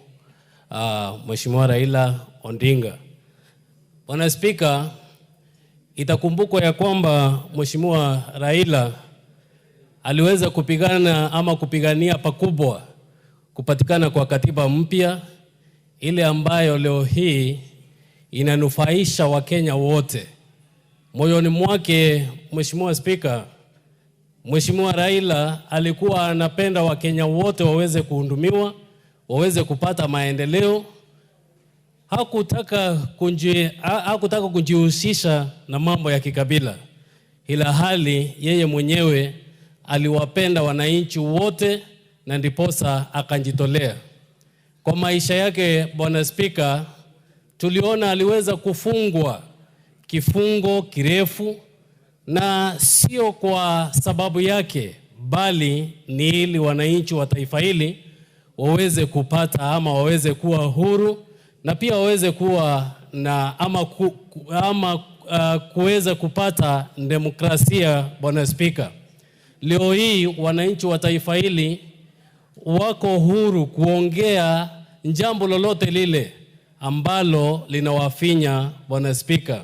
Mheshimiwa Raila Odinga. Bwana Spika, itakumbukwa ya kwamba Mheshimiwa Raila aliweza kupigana ama kupigania pakubwa kupatikana kwa katiba mpya, ile ambayo leo hii inanufaisha Wakenya wote. Moyoni mwake, Mheshimiwa Spika, Mheshimiwa Raila alikuwa anapenda Wakenya wote waweze kuhudumiwa, waweze kupata maendeleo. Hakutaka kujihusisha na mambo ya kikabila. Ila hali yeye mwenyewe aliwapenda wananchi wote na ndiposa akajitolea. Kwa maisha yake, Bwana Spika, tuliona aliweza kufungwa kifungo kirefu, na sio kwa sababu yake, bali ni ili wananchi wa taifa hili waweze kupata ama waweze kuwa huru, na pia waweze kuwa na kuweza kupata demokrasia. Bwana Spika, leo hii wananchi wa taifa hili wako huru kuongea jambo lolote lile ambalo linawafinya. Bwana Spika,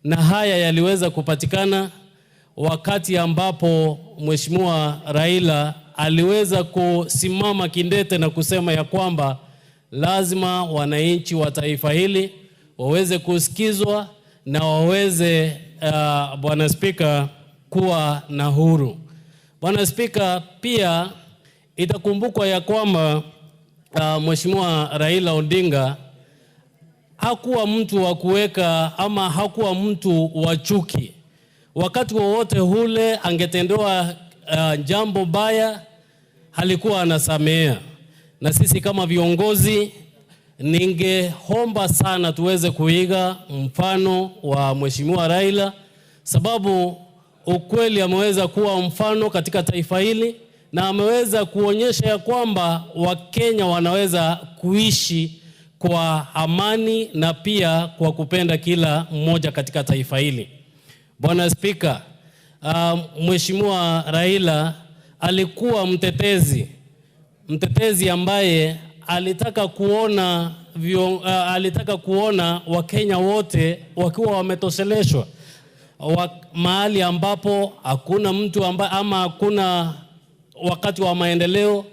na haya yaliweza kupatikana wakati ambapo Mheshimiwa Raila aliweza kusimama kindete na kusema ya kwamba lazima wananchi wa taifa hili waweze kusikizwa na waweze Bwana Spika, kuwa na huru. Bwana Spika, pia itakumbukwa ya kwamba Mheshimiwa Raila Odinga hakuwa mtu wa kuweka ama hakuwa mtu wa chuki. Wakati wowote ule angetendewa jambo baya, alikuwa anasamea. Na sisi kama viongozi, ningeomba sana tuweze kuiga mfano wa Mheshimiwa Raila, sababu ukweli ameweza kuwa mfano katika taifa hili, na ameweza kuonyesha ya kwamba Wakenya wanaweza kuishi kwa amani na pia kwa kupenda kila mmoja katika taifa hili. Bwana Spika, Mheshimiwa Raila alikuwa mtetezi ambaye alitaka kuona Wakenya wote wakiwa wametosheleshwa, mahali ambapo hakuna mtu ama hakuna wakati wa maendeleo.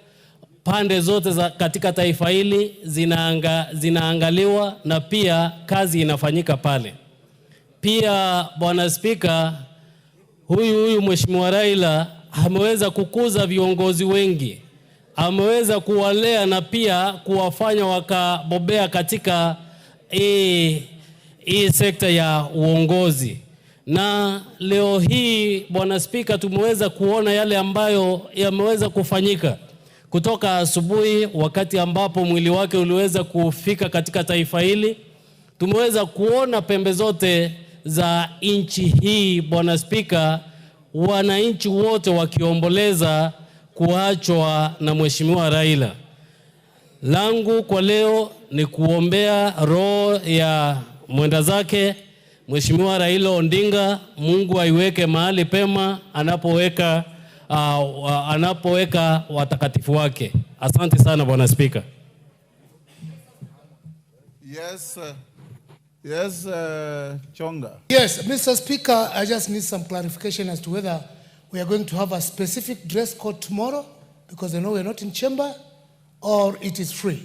Pande zote katika taifa hili zinaangaliwa na pia kazi inafanyika pale. Pia Bwana Spika, huyu Mheshimiwa Raila ameweza kukuza viongozi wengi, ameweza kuwalea na pia kuwafanya wakabobea katika hii sekta ya uongozi. Na leo hii Bwana Spika, tumeweza kuona yale ambayo yameweza kufanyika kutoka asubuhi, wakati ambapo mwili wake uliweza kufika katika taifa hili. Tumeweza kuona pembe zote za nchi hii, Bwana Spika, wananchi wote wakiomboleza kuachwa na Mheshimiwa Raila. Langu kwa leo ni kuombea roho ya mwenda zake Mheshimiwa Raila Odinga, Mungu aiweke mahali pema anapoweka watakatifu wake. Asante sana Bwana Speaker. Yes, Chonga. Yes, Mr. Speaker, I just need some clarification as to whether we are going to have a specific dress code tomorrow, because I know we're not in chamber, or it is free.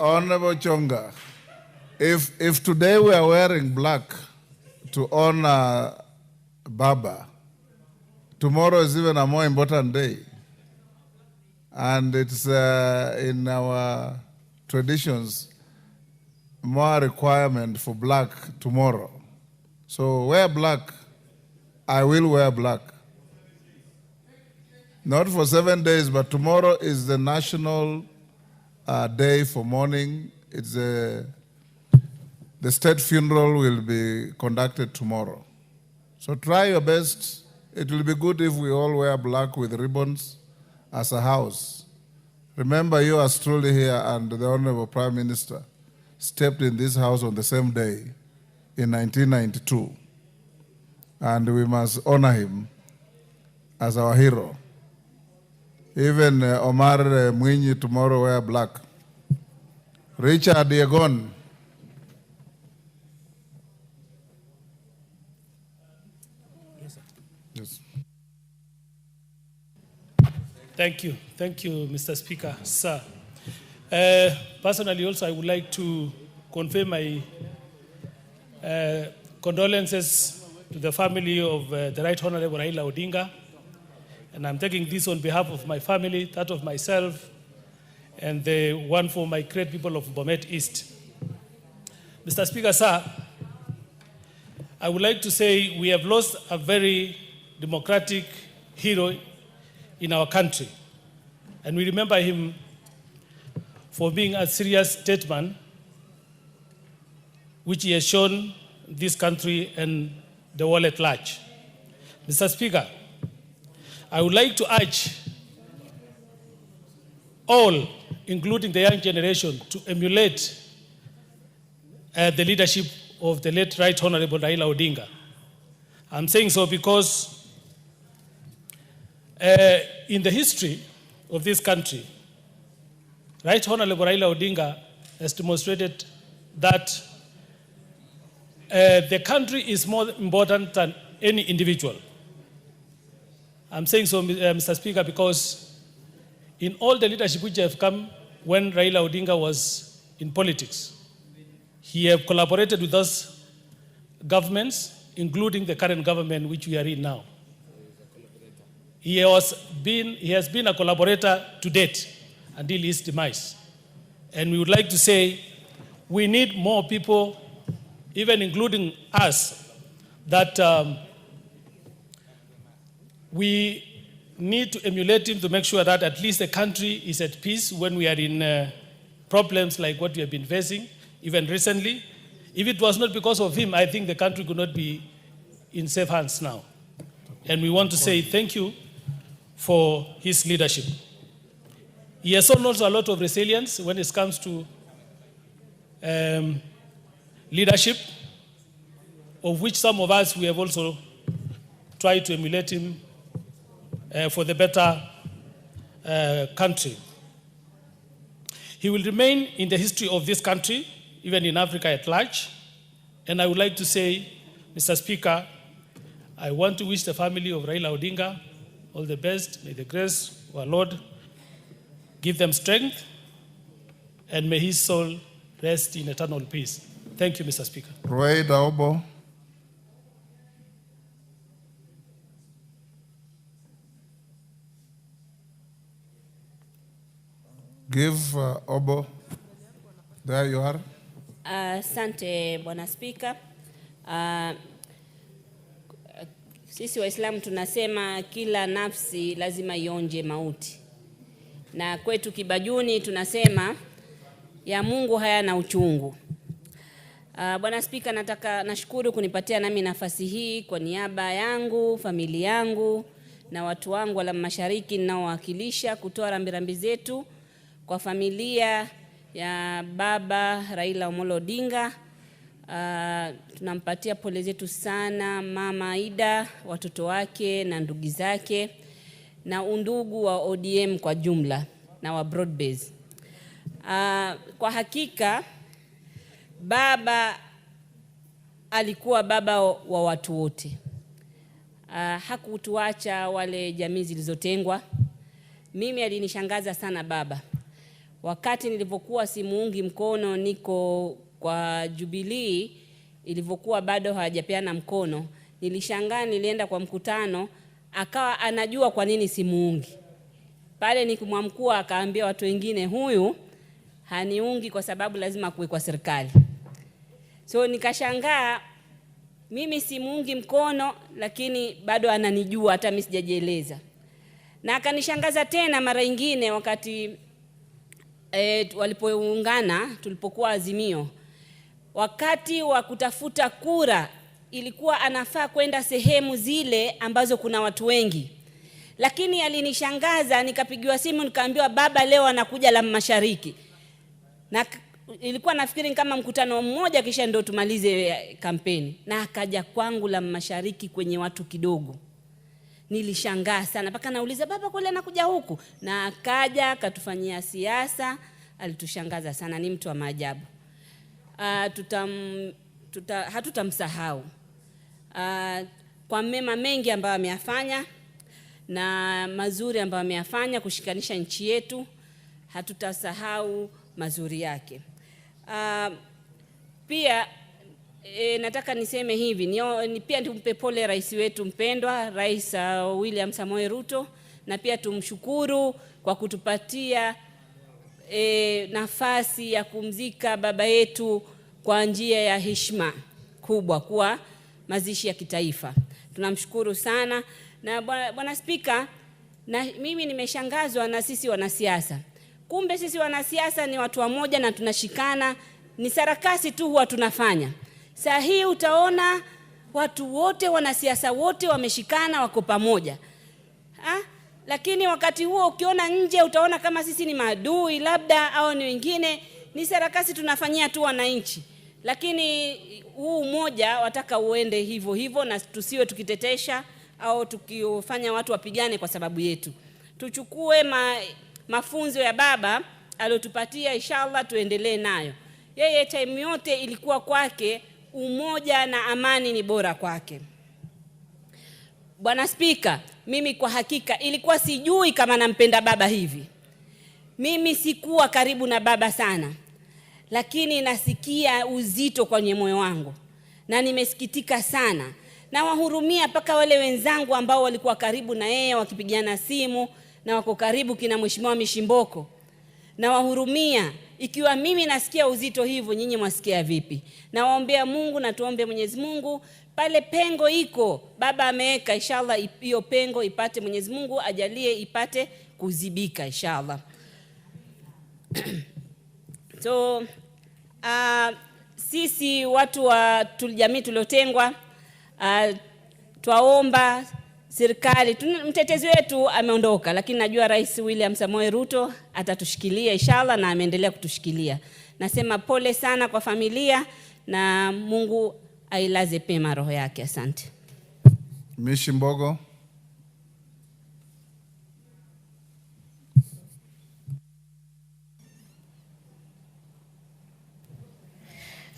Honorable Chonga, if today we are wearing black to honor Baba, tomorrow is even a more important day. And it's in our traditions, more requirement for black tomorrow. So wear black. I will wear black. Not for 7 days, but tomorrow is the national day for mourning. It's the state funeral will be conducted tomorrow. So try your best. It will be good if we all wear black with ribbons as a house. Remember, you are truly here, and the Honorable Prime Minister stepped in this house on the same day in 1992. And we must honor him as our hero. Even Omar Mwinyi tomorrow wear black. Richard Yegon. Yes. Thank you, Mr. Speaker. Sir, personally also I would like to convey my condolences to the family of the Right Honorable Raila Odinga. And I'm taking this on behalf of my family, that of myself, and the one for my great people of Bomet East. Mr. Speaker, sir, I would like to say we have lost a very democratic hero in our country. And we remember him for being a serious statesman, which he has shown this country and the world at large. Mr. Speaker, I would like to urge all, including the young generation, to emulate the leadership of the late Right Honorable Raila Odinga. I'm saying so because in the history of this country, Right Honorable Raila Odinga has demonstrated that the country is more important than any individual. I'm saying so, Mr. Speaker, because in all the leadership which have come when Raila Odinga was in politics, he have collaborated with us governments, including the current government which we are in now. He has been a collaborator to date until his demise. And we would like to say we need more people, even including us, that we need to emulate him to make sure that at least the country is at peace when we are in problems like what we have been facing, even recently. If it was not because of him, I think the country could not be in safe hands now. And we want to say thank you for his leadership. He has shown also a lot of resilience when it comes to leadership, of which some of us, we have also tried to emulate him for the better country. He will remain in the history of this country, even in Africa at large. And I would like to say, Mr. Speaker, I want to wish the family of Raila Odinga all the best. May the grace of our Lord give them strength, and may his soul rest in eternal peace. Thank you, Mr. Speaker. Roy Daubo. Give Obo. There you are. Asante Bwana Spika. Sisi Waislamu tunasema kila nafsi lazima ionje mauti. Na kwetu Kibajuni tunasema ya Mungu hayana uchungu. Bwana Spika, nashukuru kunipatia nami nafasi hii kwa niaba yangu, familia yangu na watu wangu wa Mashariki ninaowakilisha kutoa rambirambi zetu kwa familia ya baba Raila Amolo Odinga. Tunampatia pole zetu sana mama Aida, watoto wake na ndugu zake na undugu wa ODM kwa jumla na wa broad base. Kwa hakika baba alikuwa baba wa watu wote. Hakutuacha wale jamii zilizotengwa. Mimi alinishangaza sana baba. Wakati nilipokuwa simuungi mkono niko kwa Jubilee, ilivyokuwa bado hawajapeana mkono, nilishangaa, nilienda kwa mkutano, akawa anajua kwa nini simuungi. Pale nikimwamkua akaambia watu wengine, huyu haniungi kwa sababu lazima kuwe kwa serikali. So nikashangaa, mimi simuungi mkono lakini bado ananijua hata mimi sijajieleza. Na akanishangaza tena mara nyingine wakati walipoungana, tulipokuwa Azimio. Wakati wa kutafuta kura ilikuwa anafaa kwenda sehemu zile ambazo kuna watu wengi. Lakini alinishangaza, nikapigiwa simu nikaambiwa baba leo anakuja la Mashariki. Na ilikuwa nafikiri kama mkutano mmoja kisha ndio tumalize kampeni. Na akaja kwangu la Mashariki kwenye watu kidogo. Nilishangaa sana mpaka nauliza baba kule anakuja huku, na akaja akatufanyia siasa. Alitushangaza sana, ni mtu wa maajabu. Hatutamsahau kwa mema mengi ambayo ameyafanya na mazuri ambayo ameyafanya kushikanisha nchi yetu. Hatutasahau mazuri yake. Pia nataka niseme hivi, ni pia tumpe pole rais wetu mpendwa, Rais William Samoei Ruto, na pia tumshukuru kwa kutupatia nafasi ya kumzika baba yetu kwa njia ya heshima kubwa, kwa mazishi ya kitaifa. Tunamshukuru sana. Na Bwana Spika, na mimi nimeshangazwa na sisi wanasiasa. Kumbe sisi wanasiasa ni watu wamoja na tunashikana, ni sarakasi tu huwa tunafanya. Saa hii utaona watu wote, wanasiasa wote wameshikana, wako pamoja. Lakini wakati huo ukiona nje utaona kama sisi ni maadui labda au ni wengine. Ni sarakasi tunafanyia tu wananchi. Lakini huu umoja wataka uende hivyo hivyo, na tusiwe tukitetesha au tukifanya watu wapigane kwa sababu yetu. Tuchukue mafunzo ya baba aliyotupatia, inshallah tuendelee nayo. Yeye time yote ilikuwa kwake umoja na amani ni bora kwake. Bwana Spika, mimi kwa hakika ilikuwa sijui kama nampenda baba hivi. Mimi sikuwa karibu na baba sana, lakini nasikia uzito kwenye moyo wangu na nimesikitika sana. Na wahurumia paka wale wenzangu ambao walikuwa karibu na yeye wakipigiana simu na wako karibu kina Mheshimiwa Mishimboko. Na wahurumia, ikiwa mimi nasikia uzito hivyo, nyinyi mwasikia vipi? Na waombea Mungu na tuombe Mwenyezi Mungu pale pengo iko baba ameweka, inshallah hiyo pengo ipate, Mwenyezi Mungu ajalie ipate kuzibika inshallah. So sisi watu wa jamii tuliotengwa, twaomba serikali, mtetezi wetu ameondoka, lakini najua Rais William Samoei Ruto atatushikilia inshallah, na ameendelea kutushikilia. Nasema pole sana kwa familia na Mungu ailaze pema roho yake. Asante. Mishimboko.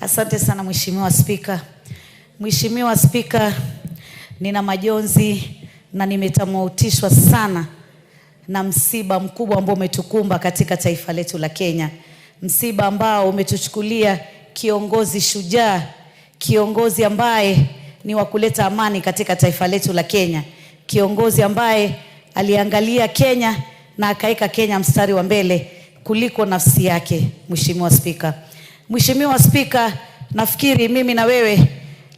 Asante sana Mheshimiwa Spika. Mheshimiwa Spika, nina majonzi na nimetamoutishwa sana na msiba mkubwa ambao umetukumba katika taifa letu la Kenya. Msiba ambao umetuchukulia kiongozi shujaa, kiongozi ambaye ni wa kuleta amani katika taifa letu la Kenya. Kiongozi ambaye aliangalia Kenya na akaeka Kenya mstari wa mbele kuliko nafsi yake. Mheshimiwa Spika. Mheshimiwa Spika, nafikiri mimi na wewe,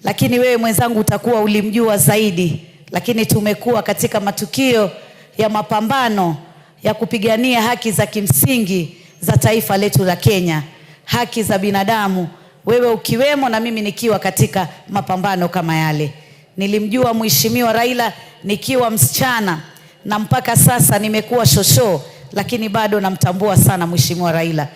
lakini wewe mwenzangu utakuwa ulimjua zaidi, lakini tumekuwa katika matukio ya mapambano ya kupigania haki za kimsingi za taifa letu la Kenya, haki za binadamu, wewe ukiwemo na mimi nikiwa katika mapambano kama yale. Nilimjua Mheshimiwa Raila nikiwa msichana na mpaka sasa nimekuwa shosho, lakini bado namtambua sana Mheshimiwa Raila.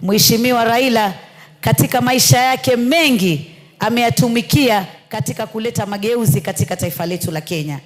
Mheshimiwa Raila katika maisha yake mengi ameyatumikia katika kuleta mageuzi katika taifa letu la Kenya.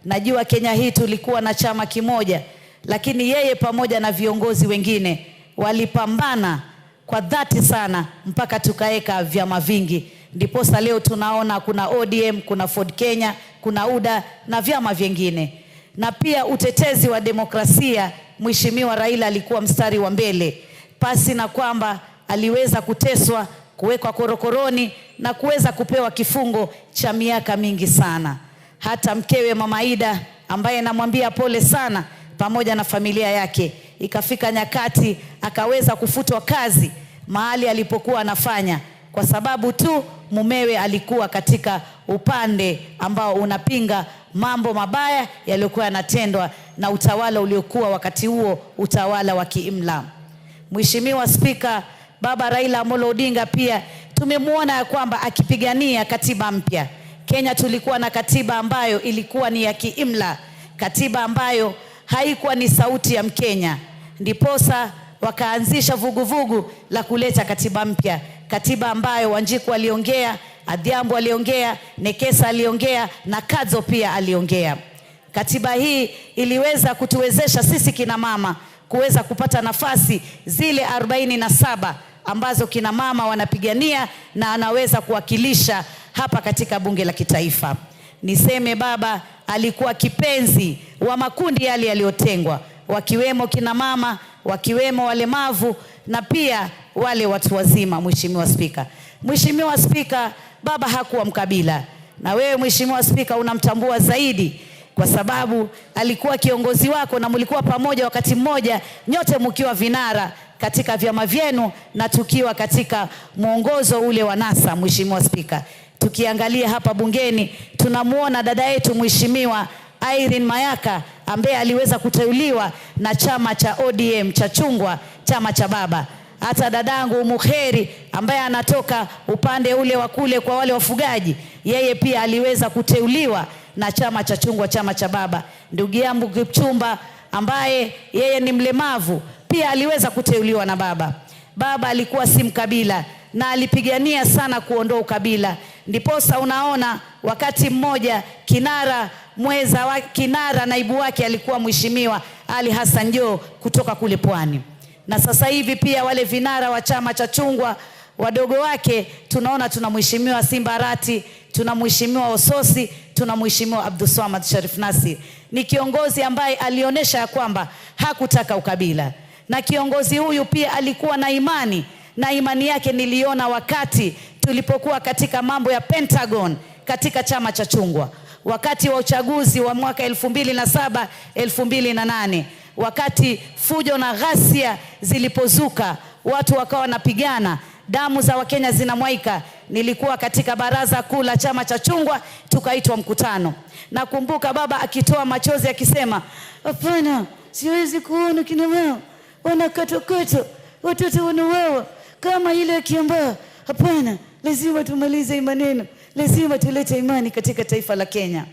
Najua Kenya hii tulikuwa na chama kimoja, lakini yeye pamoja na viongozi wengine walipambana kwa dhati sana mpaka tukaweka vyama vingi. Ndiposa leo tunaona kuna ODM, kuna Ford Kenya, kuna UDA na vyama vingine. Na pia utetezi wa demokrasia, Mheshimiwa Raila alikuwa mstari wa mbele. Pasi na kwamba aliweza kuteswa, kuwekwa korokoroni na kuweza kupewa kifungo cha miaka mingi sana. Hata mkewe Mama Ida ambaye namwambia pole sana pamoja na familia yake, ikafika nyakati akaweza kufutwa kazi mahali alipokuwa anafanya kwa sababu tu mumewe alikuwa katika upande ambao unapinga mambo mabaya yaliyokuwa yanatendwa na utawala uliokuwa wakati huo utawala wa kiimla. Mheshimiwa Spika, Baba Raila Amolo Odinga pia tumemwona ya kwamba akipigania katiba mpya. Kenya tulikuwa na katiba ambayo ilikuwa ni ya kiimla, katiba ambayo haikuwa ni sauti ya Mkenya. Ndiposa wakaanzisha vuguvugu la kuleta katiba mpya, katiba ambayo Wanjiku aliongea, Adhiambo aliongea, Nekesa aliongea na Kadzo pia aliongea. Katiba hii iliweza kutuwezesha sisi kina mama kuweza kupata nafasi zile 47 ambazo kina mama wanapigania na anaweza kuwakilisha hapa katika bunge la kitaifa. Niseme baba alikuwa kipenzi wa makundi yale yaliyotengwa, wakiwemo kina mama, wakiwemo walemavu na pia wale watu wazima. Mheshimiwa Spika, Mheshimiwa Spika, baba hakuwa mkabila, na wewe Mheshimiwa Spika unamtambua zaidi kwa sababu alikuwa kiongozi wako na mlikuwa pamoja wakati mmoja, nyote mkiwa vinara katika vyama vyenu na tukiwa katika mwongozo ule wa NASA. Mheshimiwa Spika, tukiangalia hapa bungeni tunamuona dada yetu Mheshimiwa Irene Mayaka ambaye aliweza kuteuliwa na chama cha ODM cha chungwa, chama cha baba. Hata dadangu Mukheri ambaye anatoka upande ule wa kule kwa wale wafugaji, yeye pia aliweza kuteuliwa na chama cha chungwa, chama cha baba. Ndugu yangu Kipchumba ambaye yeye ni mlemavu pia aliweza kuteuliwa na baba. Baba alikuwa si mkabila na alipigania sana kuondoa ukabila. Ndiposa unaona wakati mmoja kinara naibu wake alikuwa Mheshimiwa Ali Hassan Joho kutoka kule Pwani. Na sasa hivi pia wale vinara wa chama cha chungwa wadogo wake tunaona tuna Mheshimiwa Simbarati, tuna Mheshimiwa Ososi, tuna Mheshimiwa Abdulswamad Sharif Nasir. Ni kiongozi ambaye alionyesha ya kwamba hakutaka ukabila. Na kiongozi huyu pia alikuwa na imani, na imani yake niliona wakati tulipokuwa katika mambo ya Pentagon katika chama cha chungwa. Wakati wa uchaguzi wa mwaka 2007, 2008, wakati fujo na ghasia zilipozuka, watu wakawa wanapigana, damu za Wakenya zinamwaika, nilikuwa katika baraza kuu la chama cha chungwa, tukaitwa mkutano. Nakumbuka baba akitoa machozi akisema, hapana, siwezi kuona kina mama wanakatokata, watoto wanauawa kama ile Kiambaa. Hapana, lazima tumalize maneno, lazima tulete imani katika taifa la Kenya.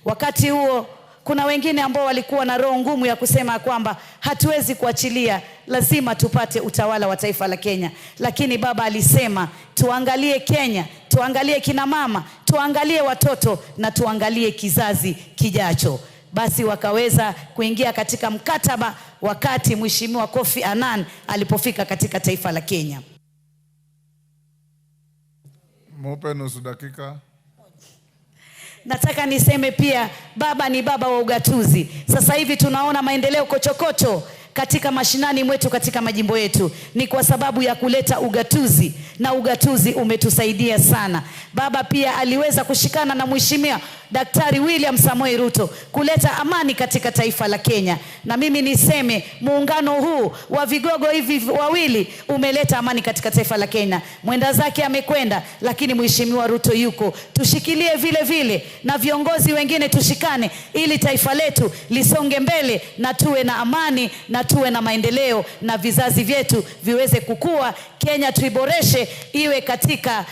Wakati huo kuna wengine ambao walikuwa na roho ngumu ya kusema kwamba hatuwezi kuachilia, lazima tupate utawala wa taifa la Kenya. Lakini baba alisema tuangalie Kenya, tuangalie kina mama, tuangalie watoto na tuangalie kizazi kijacho. Basi wakaweza kuingia katika mkataba wakati Mheshimiwa Kofi Annan alipofika katika taifa la Kenya. Mupe nusu dakika. Nataka niseme pia baba ni baba wa ugatuzi. Sasa hivi tunaona maendeleo kochokocho katika mashinani mwetu, katika majimbo yetu, ni kwa sababu ya kuleta ugatuzi, na ugatuzi umetusaidia sana. Baba pia aliweza kushikana na Mheshimiwa Daktari William Samoei Ruto kuleta amani katika taifa la Kenya. Na mimi niseme muungano huu wa vigogo hivi wawili umeleta amani katika taifa la Kenya. Mwenda zake amekwenda, lakini Mheshimiwa Ruto yuko. Tushikilie vile vile na viongozi wengine tushikane ili taifa letu lisonge mbele na tuwe na amani na tuwe na maendeleo na vizazi vyetu viweze kukua, Kenya tuiboreshe iwe katika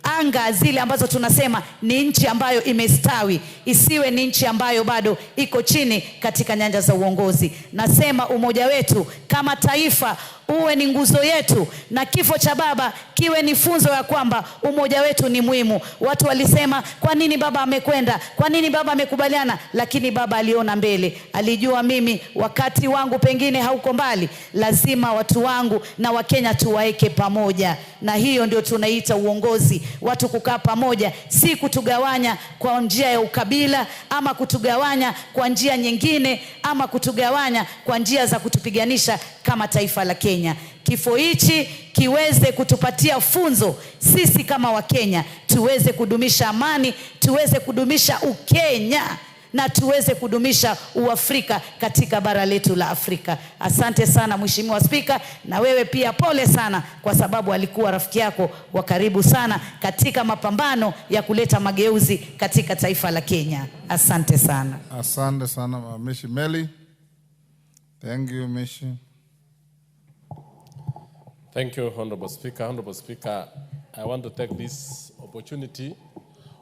anga zile ambazo tunasema ni nchi ambayo imestawi, isiwe ni nchi ambayo bado iko chini katika nyanja za uongozi. Nasema umoja wetu kama taifa uwe ni nguzo yetu, na kifo cha baba kiwe ni funzo ya kwamba umoja wetu ni muhimu. Watu walisema kwa nini baba amekwenda, kwa nini baba amekubaliana, lakini baba aliona mbele, alijua mimi wakati wangu pengine hauko mbali, lazima watu wangu na Wakenya tuwaeke pamoja, na hiyo ndio tunaita uongozi. Watu kukaa pamoja, si kutugawanya kwa njia ya ukabila, ama kutugawanya kwa njia nyingine, ama kutugawanya kwa njia za kutupiganisha kama taifa la Kenya. Kifo hichi kiweze kutupatia funzo sisi kama Wakenya, tuweze kudumisha amani, tuweze kudumisha Ukenya, na tuweze kudumisha Uafrika katika bara letu la Afrika. Asante sana Mheshimiwa Spika, na wewe pia pole sana, kwa sababu alikuwa rafiki yako wa karibu sana katika mapambano ya kuleta mageuzi katika taifa la Kenya. Asante sana. Asante sana Mishi Meli. Thank you, Mishi. Thank you, Honorable Speaker. Honorable Speaker, I want to take this opportunity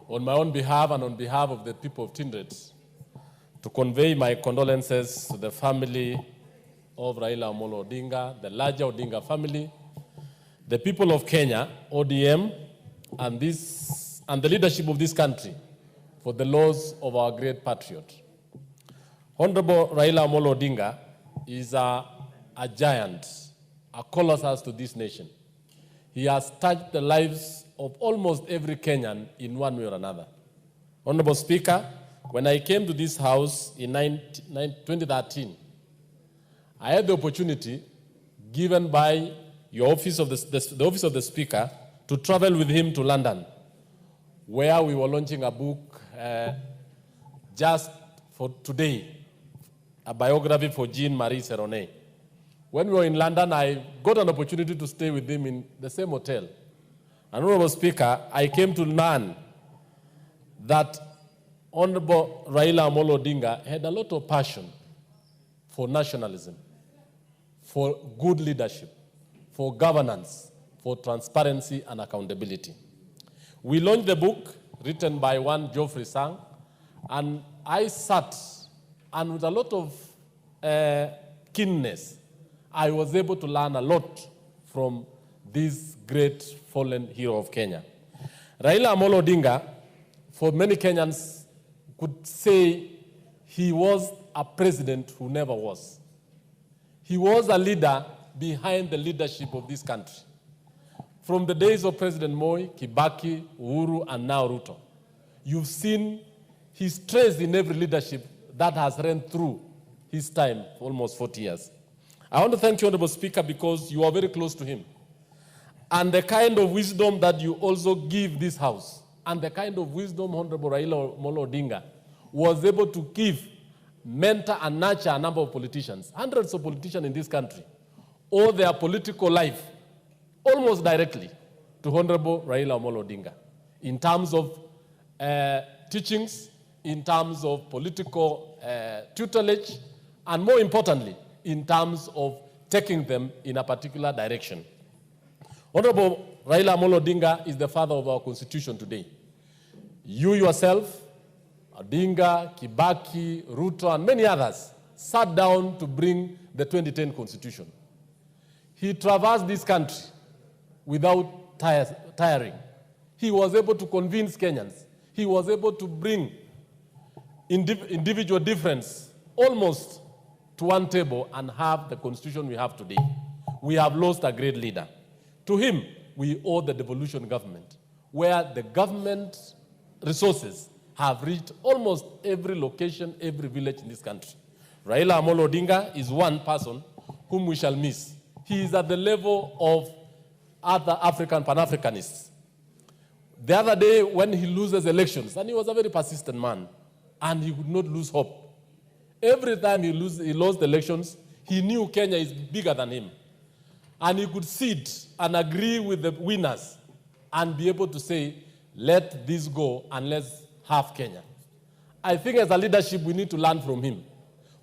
on my own behalf and on behalf of the people of Tindred to convey my condolences to the family of Raila Amolo Odinga, the larger Odinga family, the people of Kenya, ODM, and the leadership of this country for the loss of our great patriot. Honorable Raila Amolo Odinga is a giant, a colossus to this nation. He has touched the lives of almost every Kenyan in one way or another. Honorable Speaker, when I came to this house in 2013, I had the opportunity given by your office of the Office of the Speaker to travel with him to London, where we were launching a book just for today, a biography for Jean-Marie Seroney. When we were in London, I got an opportunity to stay with him in the same hotel. And Honorable Speaker, I came to learn that Honorable Raila Amolo Odinga had a lot of passion for nationalism, for good leadership, for governance, for transparency and accountability. We launched the book written by one Geoffrey Sang, and I sat, and with a lot of keenness, I was able to learn a lot from this great fallen hero of Kenya. Raila Amolo Odinga, for many Kenyans, could say he was a president who never was. He was a leader behind the leadership of this country. From the days of President Moi, Kibaki, Uhuru, and now Ruto, you've seen his trace in every leadership that has ran through his time for almost 40 years. I want to thank you, Honorable Speaker, because you are very close to him. And the kind of wisdom that you also give this House, and the kind of wisdom Honorable Raila Amolo Odinga was able to give, mentor and nurture a number of politicians, hundreds of politicians in this country, owe their political life almost directly to Honorable Raila Amolo Odinga in terms of teachings, in terms of political tutelage, and more importantly, in terms of taking them in a particular direction. Honorable Raila Amolo Odinga is the father of our Constitution today. You yourself, Odinga, Kibaki, Ruto, and many others sat down to bring the 2010 Constitution. He traversed this country without tiring. He was able to convince Kenyans. He was able to bring individual difference almost to one table and have the Constitution we have today. We have lost a great leader. To him, we owe the devolution government, where the government resources have reached almost every location, every village in this country. Raila Amolo Odinga is one person whom we shall miss. He is at the level of other African Pan-Africanists. The other day when he loses elections, and he was a very persistent man, and he would not lose hope. Every time he lost elections, he knew Kenya is bigger than him. And he could sit and agree with the winners and be able to say, let this go and let's have Kenya. I think as a leadership, we need to learn from him.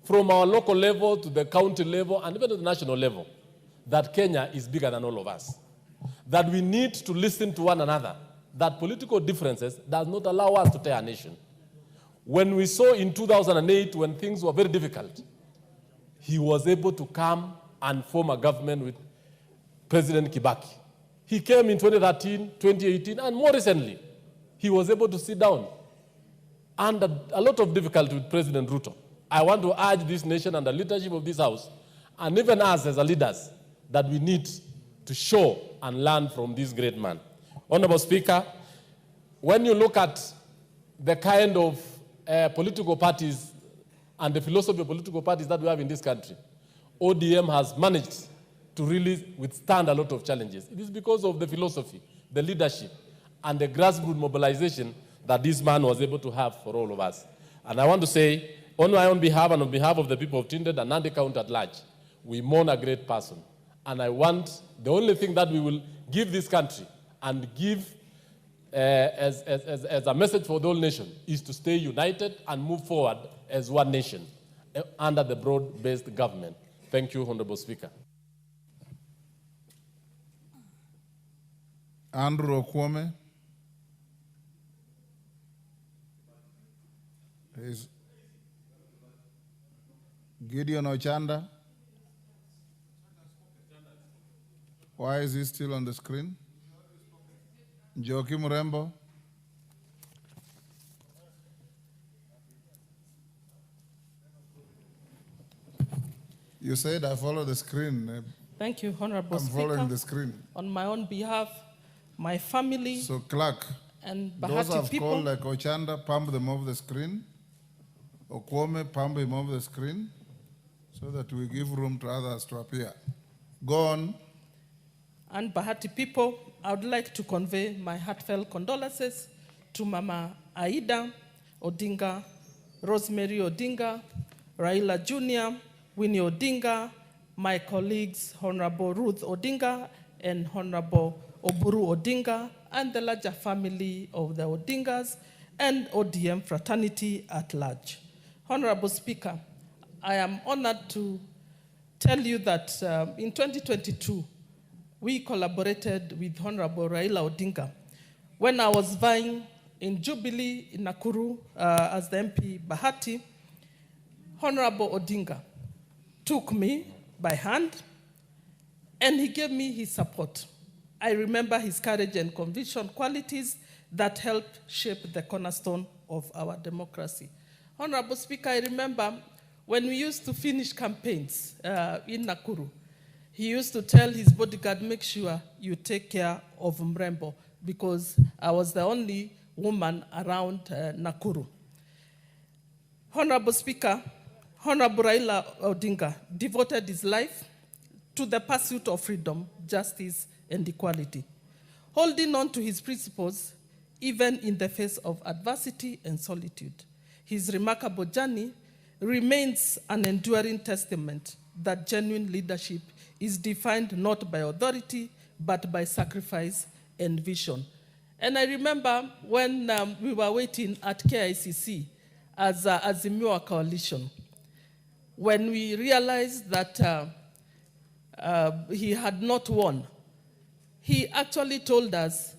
from our local level to the county level and even to the national level, that Kenya is bigger than all of us. That we need to listen to one another. That political differences does not allow us to tear a nation. When we saw in 2008, when things were very difficult, he was able to come and form a government with President Kibaki. He came in 2013, 2018, and more recently, he was able to sit down under a lot of difficulty with President Ruto. I want to urge this nation and the leadership of this House, and even us as leaders, that we need to show and learn from this great man. Honorable Speaker, when you look at the kind of political parties and the philosophy of political parties that we have in this country, ODM has managed to really withstand a lot of challenges. It is because of the philosophy, the leadership, and the grassroots mobilization that this man was able to have for all of us. And I want to say, on my own behalf and on behalf of the people of Tindred and Nandi County at large, we mourn a great person. And I want the only thing that we will give this country and give as a message for the whole nation is to stay united and move forward as one nation under the broad-based government. Thank you, Honorable Speaker. Andrew Okwome. Is Gideon Ochanda. Why is he still on the screen? Joaquim Rembo. You said I follow the screen. Thank you, Honorable Speaker. I'm following the screen. On my own behalf, my family, so clerk, and those Bahati I've people, called like Ochanda, pump them off the screen. Okwome, pump him off the screen so that we give room to others to appear. Go on. and Bahati people, I would like to convey my heartfelt condolences to Mama Aida Odinga, Rosemary Odinga, Raila Jr., Winnie Odinga, my colleagues Honorable Ruth Odinga and Honorable Oburu Odinga, and the larger family of the Odingas and ODM fraternity at large. Honorable Speaker, I am honored to tell you that in 2022, we collaborated with Honorable Raila Odinga when I was vying in Jubilee in Nakuru as the MP Bahati. Honorable Odinga took me by hand and he gave me his support. I remember his courage and conviction qualities that helped shape the cornerstone of our democracy. Honorable Speaker, I remember when we used to finish campaigns in Nakuru, he used to tell his bodyguard, make sure you take care of Mrembo, because I was the only woman around Nakuru. Honorable Speaker, Honorable Raila Odinga devoted his life to the pursuit of freedom, justice, and equality, holding on to his principles even in the face of adversity and solitude. His remarkable journey remains an enduring testament that genuine leadership is defined not by authority, but by sacrifice and vision. And I remember when we were waiting at KICC as a Azimio coalition, when we realized that he had not won, he actually told us,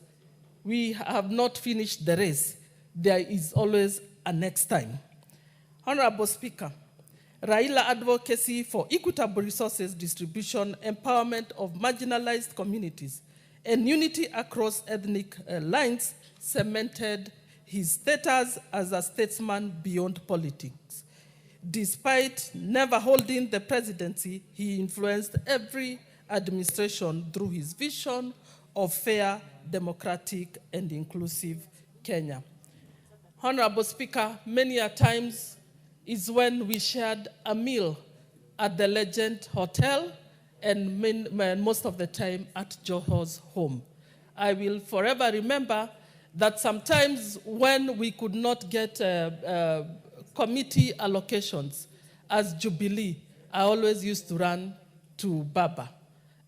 we have not finished the race. There is always a next time. Honorable Speaker, Raila advocacy for equitable resources distribution, empowerment of marginalized communities, and unity across ethnic lines cemented his status as a statesman beyond politics. Despite never holding the presidency, he influenced every administration through his vision of fair, democratic, and inclusive Kenya. Honorable Speaker, many a times is when we shared a meal at the Legend Hotel and most of the time at Joho's home. I will forever remember that sometimes when we could not get committee allocations as Jubilee, I always used to run to Baba.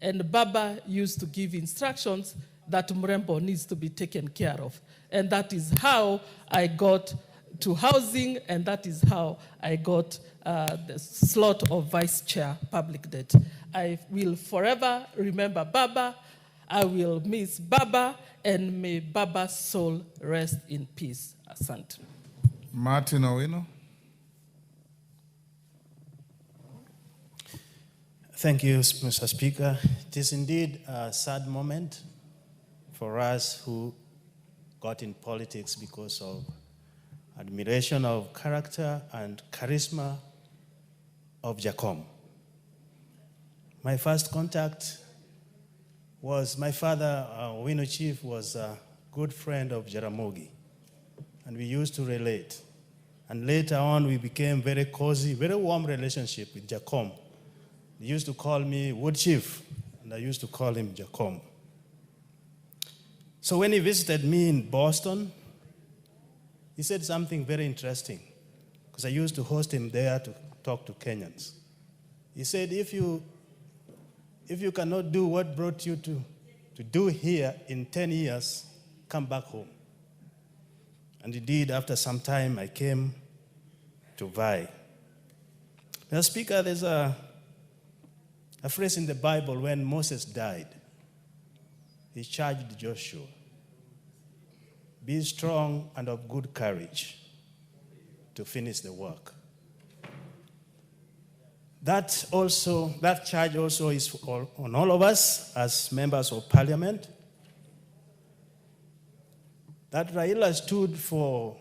And Baba used to give instructions that Mrembo needs to be taken care of. And that is how I got to housing, and that is how I got the slot of Vice Chair Public Debt. I will forever remember Baba. I will miss Baba, and may Baba's soul rest in peace. Asante. Martin Owino. Thank you, Mr. Speaker. It is indeed a sad moment for us who got in politics because of admiration of character and charisma of Jacom. My first contact was my father, Owino Chief, was a good friend of Jaramogi, and we used to relate. And later on, we became very cozy, very warm relationship with Jacom. He used to call me Wood Chief, and I used to call him Jacom. So when he visited me in Boston, he said something very interesting, because I used to host him there to talk to Kenyans. He said, if you cannot do what brought you to do here in 10 years, come back home. And indeed, after some time, I came to vie. Now, Speaker, there's a phrase in the Bible when Moses died. He charged Joshua, be strong and of good courage to finish the work. That charge also is on all of us as members of parliament. That Raila stood for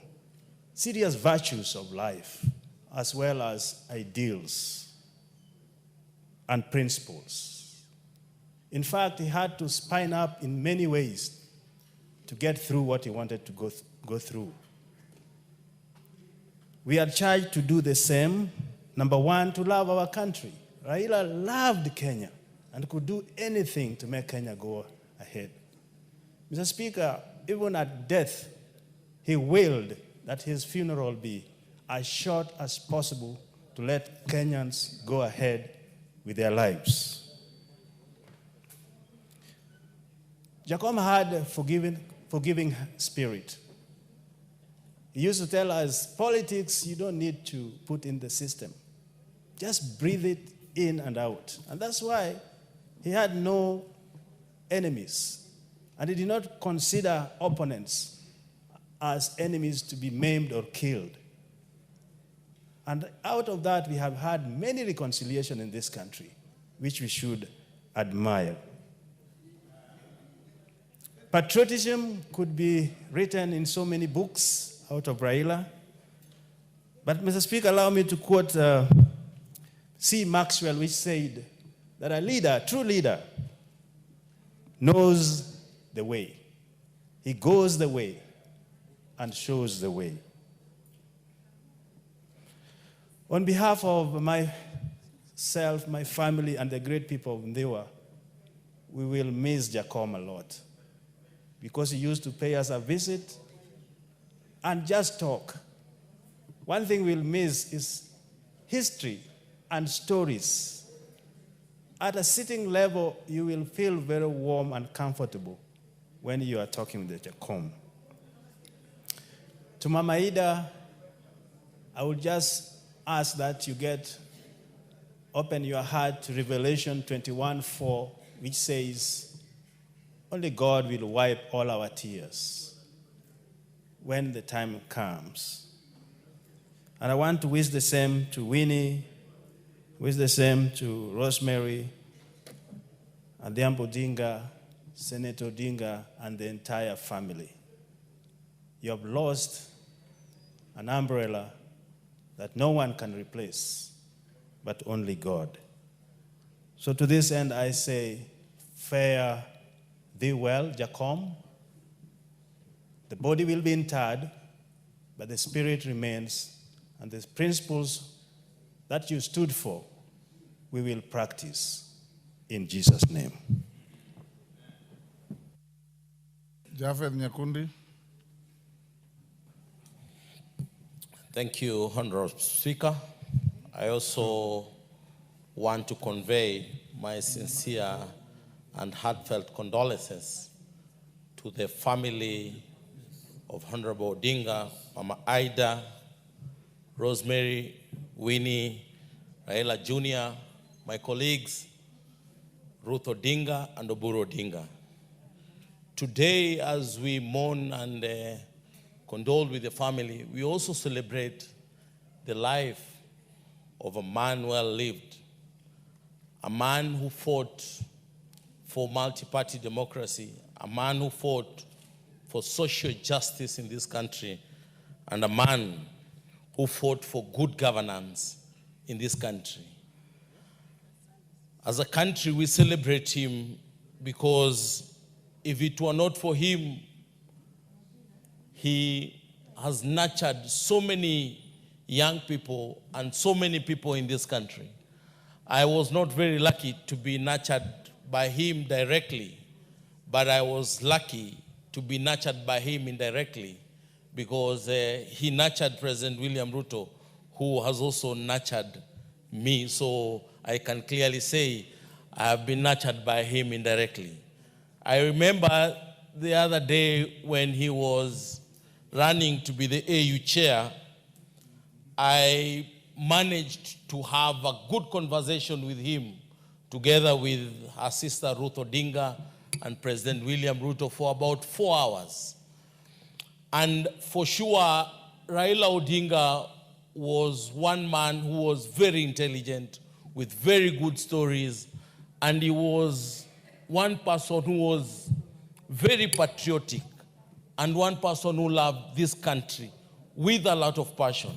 serious virtues of life as well as ideals and principles. In fact, he had to spine up in many ways to get through what he wanted to go through. We are charged to do the same. Number one, to love our country. Raila loved Kenya and could do anything to make Kenya go ahead. Mr. Speaker, even at death, he willed that his funeral be as short as possible to let Kenyans go ahead with their lives. Jacom had a forgiving spirit. He used to tell us, politics, you don't need to put in the system. Just breathe it in and out. And that's why he had no enemies. And he did not consider opponents as enemies to be maimed or killed. And out of that, we have had many reconciliations in this country, which we should admire. Patriotism could be written in so many books out of Raila. But, Mr. Speaker, allow me to quote C. Maxwell, which said that a leader, true leader, knows the way. He goes the way and shows the way. On behalf of myself, my family, and the great people of Ndewa, we will miss Jacom a lot because he used to pay us a visit and just talk. One thing we'll miss is history and stories. At a sitting level, you will feel very warm and comfortable when you are talking with Jacom. To Mama Ida, I will just ask that you open your heart to Revelation 21:4, which says, only God will wipe all our tears when the time comes. And I want to wish the same to Winnie, wish the same to Rosemary, and the Odinga, Senator Odinga, and the entire family. You have lost an umbrella that no one can replace, but only God. So to this end, I say, fare thee well, Jacom. The body will be interred, but the spirit remains, and the principles that you stood for, we will practice in Jesus' name. Jafeth Nyakundi. Thank you, Honorable Speaker. I also want to convey my sincere and heartfelt condolences to the family of Honorable Odinga, Mama Ida, Rosemary, Winnie, Raila Jr., my colleagues, Ruth Odinga and Oburu Odinga. Today, as we mourn and condole with the family, we also celebrate the life of a man well lived, a man who fought for multi-party democracy, a man who fought for social justice in this country, and a man who fought for good governance in this country. As a country, we celebrate him because if it were not for him, he has nurtured so many young people and so many people in this country. I was not very lucky to be nurtured by him directly, but I was lucky to be nurtured by him indirectly because he nurtured President William Ruto, who has also nurtured me. So I can clearly say I have been nurtured by him indirectly. I remember the other day when he was running to be the AU chair, I managed to have a good conversation with him together with her sister Ruth Odinga and President William Ruto for about 4 hours. And for sure, Raila Odinga was one man who was very intelligent, with very good stories, and he was one person who was very patriotic and one person who loved this country with a lot of passion.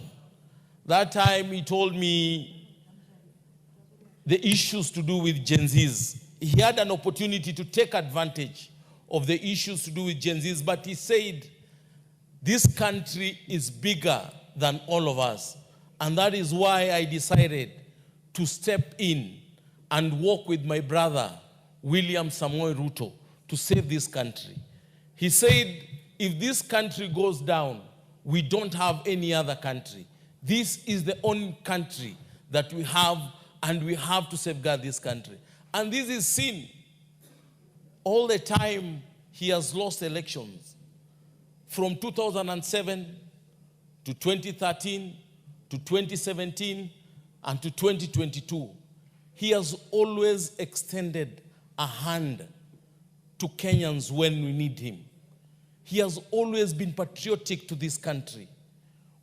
That time he told me the issues to do with Gen Zs. He had an opportunity to take advantage of the issues to do with Gen Zs, but he said, this country is bigger than all of us. And that is why I decided to step in and work with my brother, William Samoei Ruto, to save this country. He said, if this country goes down, we don't have any other country. This is the only country that we have, and we have to safeguard this country. And this is seen all the time he has lost elections. From 2007 to 2013 to 2017 and to 2022, he has always extended a hand to Kenyans when we need him. He has always been patriotic to this country.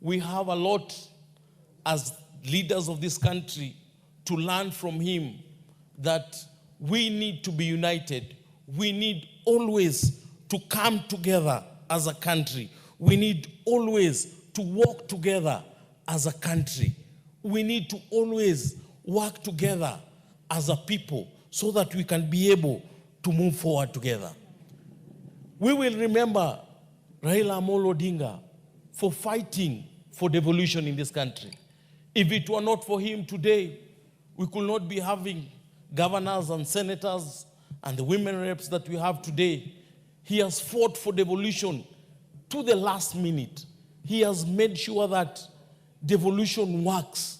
We have a lot as leaders of this country to learn from him, that we need to be united. We need always to come together as a country. We need always to work together as a country. We need to always work together as a people so that we can be able to move forward together. We will remember Raila Amolo Odinga for fighting for devolution in this country. If it were not for him today, we could not be having governors and senators and the women reps that we have today. He has fought for devolution to the last minute. He has made sure that devolution works.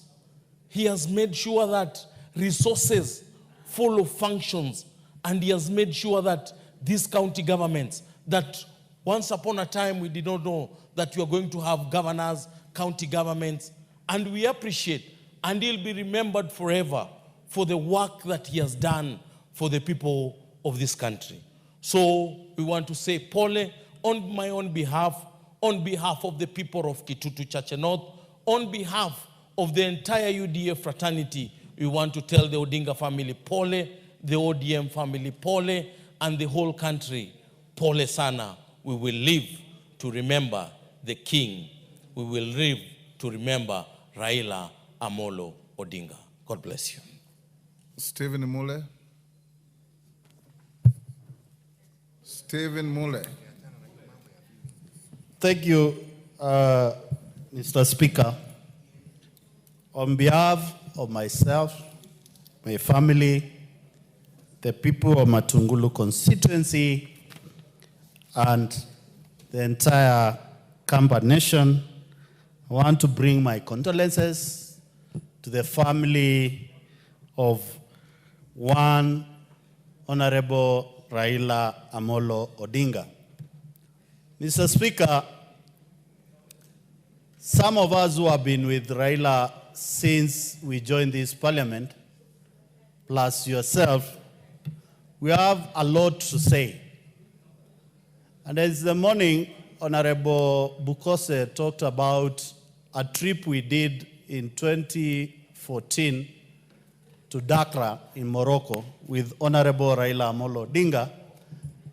He has made sure that resources follow functions, and he has made sure that these county governments, that once upon a time we did not know that we are going to have governors, county governments, and we appreciate, and he'll be remembered forever for the work that he has done for the people of this country. So we want to say Pole on my own behalf, on behalf of the people of Kitutu Church North, on behalf of the entire UDA fraternity. We want to tell the Odinga family Pole, the ODM family Pole, and the whole country Pole Sana. We will live to remember the king. We will live to remember Raila Amolo Odinga. God bless you. Stephen Mule. Stephen Mule. Thank you, Mr. Speaker. On behalf of myself, my family, the people of Matungulu constituency, and the entire Kamba nation, I want to bring my condolences to the family of one Honorable Raila Amolo Odinga. Mr. Speaker, Some of us who have been with Raila since we joined this parliament, plus yourself, we have a lot to say. And as the morning, Honorable Bukose talked about a trip we did in 2014 to Dakar in Morocco with Honorable Raila Amolo Odinga.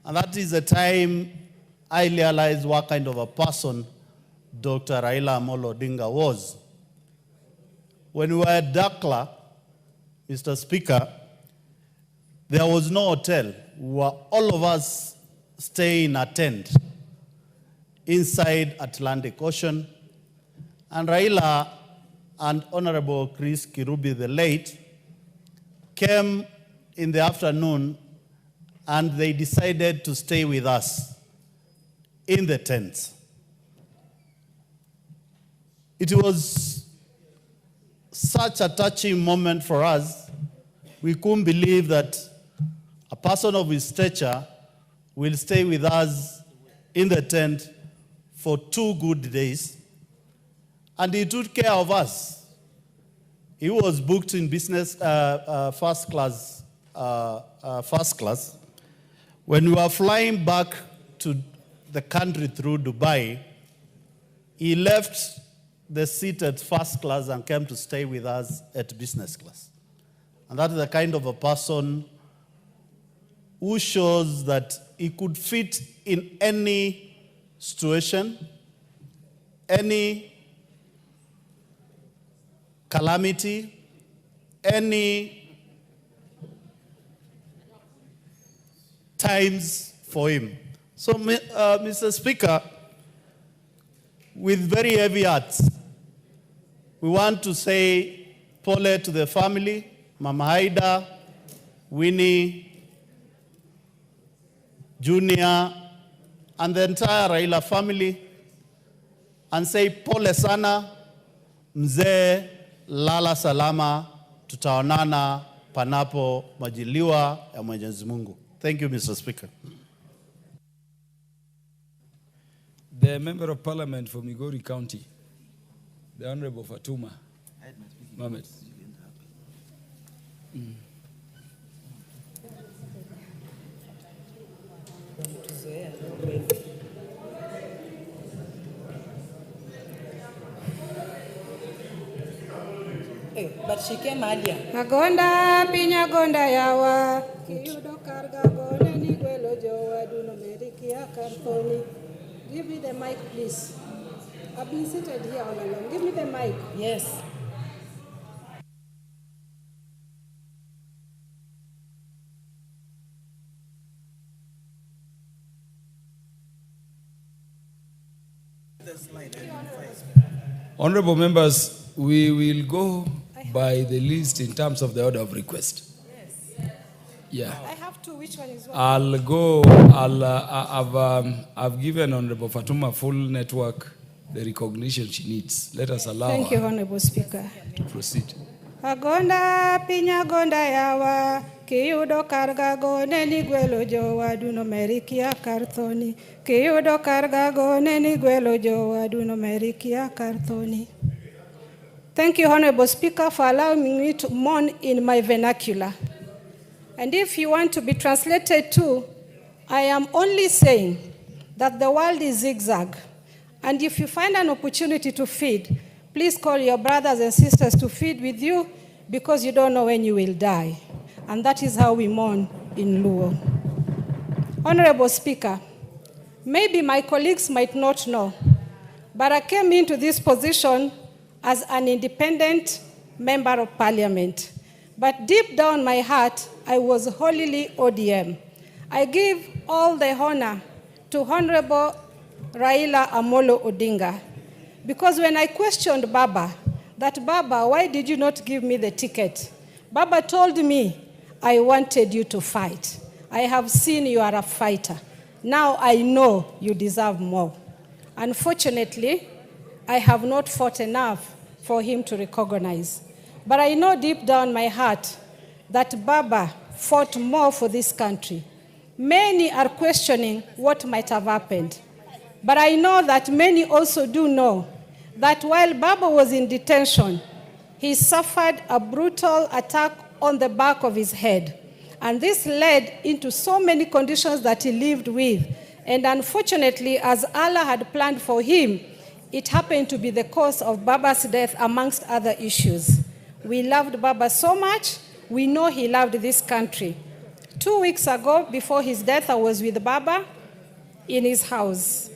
And that is the time I realized what kind of a person Dr. Raila Amolo Odinga was. When we were at Dakar, Mr. Speaker, there was no hotel. We were all of us staying in a tent inside Atlantic Ocean. And Raila and Honorable Chris Kirubi the late came in the afternoon and they decided to stay with us in the tents. It was such a touching moment for us. We couldn't believe that a person of his stature will stay with us in the tent for 2 good days. And he took care of us. He was booked in business first class. When we were flying back to the country through Dubai, he left the seat at first class and came to stay with us at business class. And that is the kind of a person who shows that he could fit in any situation, any calamity, any times for him. So, Mr. Speaker, with very heavy hearts, we want to say pole to the family, Mama Haida, Winnie, Junior, and the entire Raila family, and say pole sana, mzee, lala salama, tutaonana panapo majaliwa ya Mwenyezi Mungu. Thank you, Mr. Speaker. The Member of Parliament for Migori County, the Honorable Fatuma Mohamed. But she came earlier. Agonda pinya gonda yawa kiyudo karga gone ni gwelo jowa duno meriki akarthoni. Give me the mic, please. I've been seated here all along. Give me the mic. Yes. Honorable members, we will go by the list in terms of the order of request. Yes. Yeah. I have two. Which one is one? I've given Honorable Fatuma full network the recognition she needs. Let us allow Thank her you, Honorable Speaker. to proceed. Agonda pinya gonda yawa kiyudo karga gone ni gwelo jowa duno meriki akarthoni. Kiyudo karga gone ni gwelo jowa duno meriki akarthoni. Thank you, Honorable Speaker, for allowing me to mourn in my vernacular. And if you want to be translated to, I am only saying that the world is zigzag. And if you find an opportunity to feed, please call your brothers and sisters to feed with you because you don't know when you will die. And that is how we mourn in Luo. Honorable Speaker, maybe my colleagues might not know, but I came into this position as an independent member of parliament. But deep down my heart, I was wholly ODM. I give all the honor to Honorable Raila Amolo Odinga. Because when I questioned Baba, that Baba, why did you not give me the ticket? Baba told me, I wanted you to fight. I have seen you are a fighter. Now I know you deserve more. Unfortunately, I have not fought enough for him to recognize. But I know deep down my heart that Baba fought more for this country. Many are questioning what might have happened. But I know that many also do know that while Baba was in detention, he suffered a brutal attack on the back of his head. And this led into so many conditions that he lived with. And unfortunately, as Allah had planned for him, it happened to be the cause of Baba's death, amongst other issues. We loved Baba so much, we know he loved this country. 2 weeks ago, before his death, I was with Baba in his house.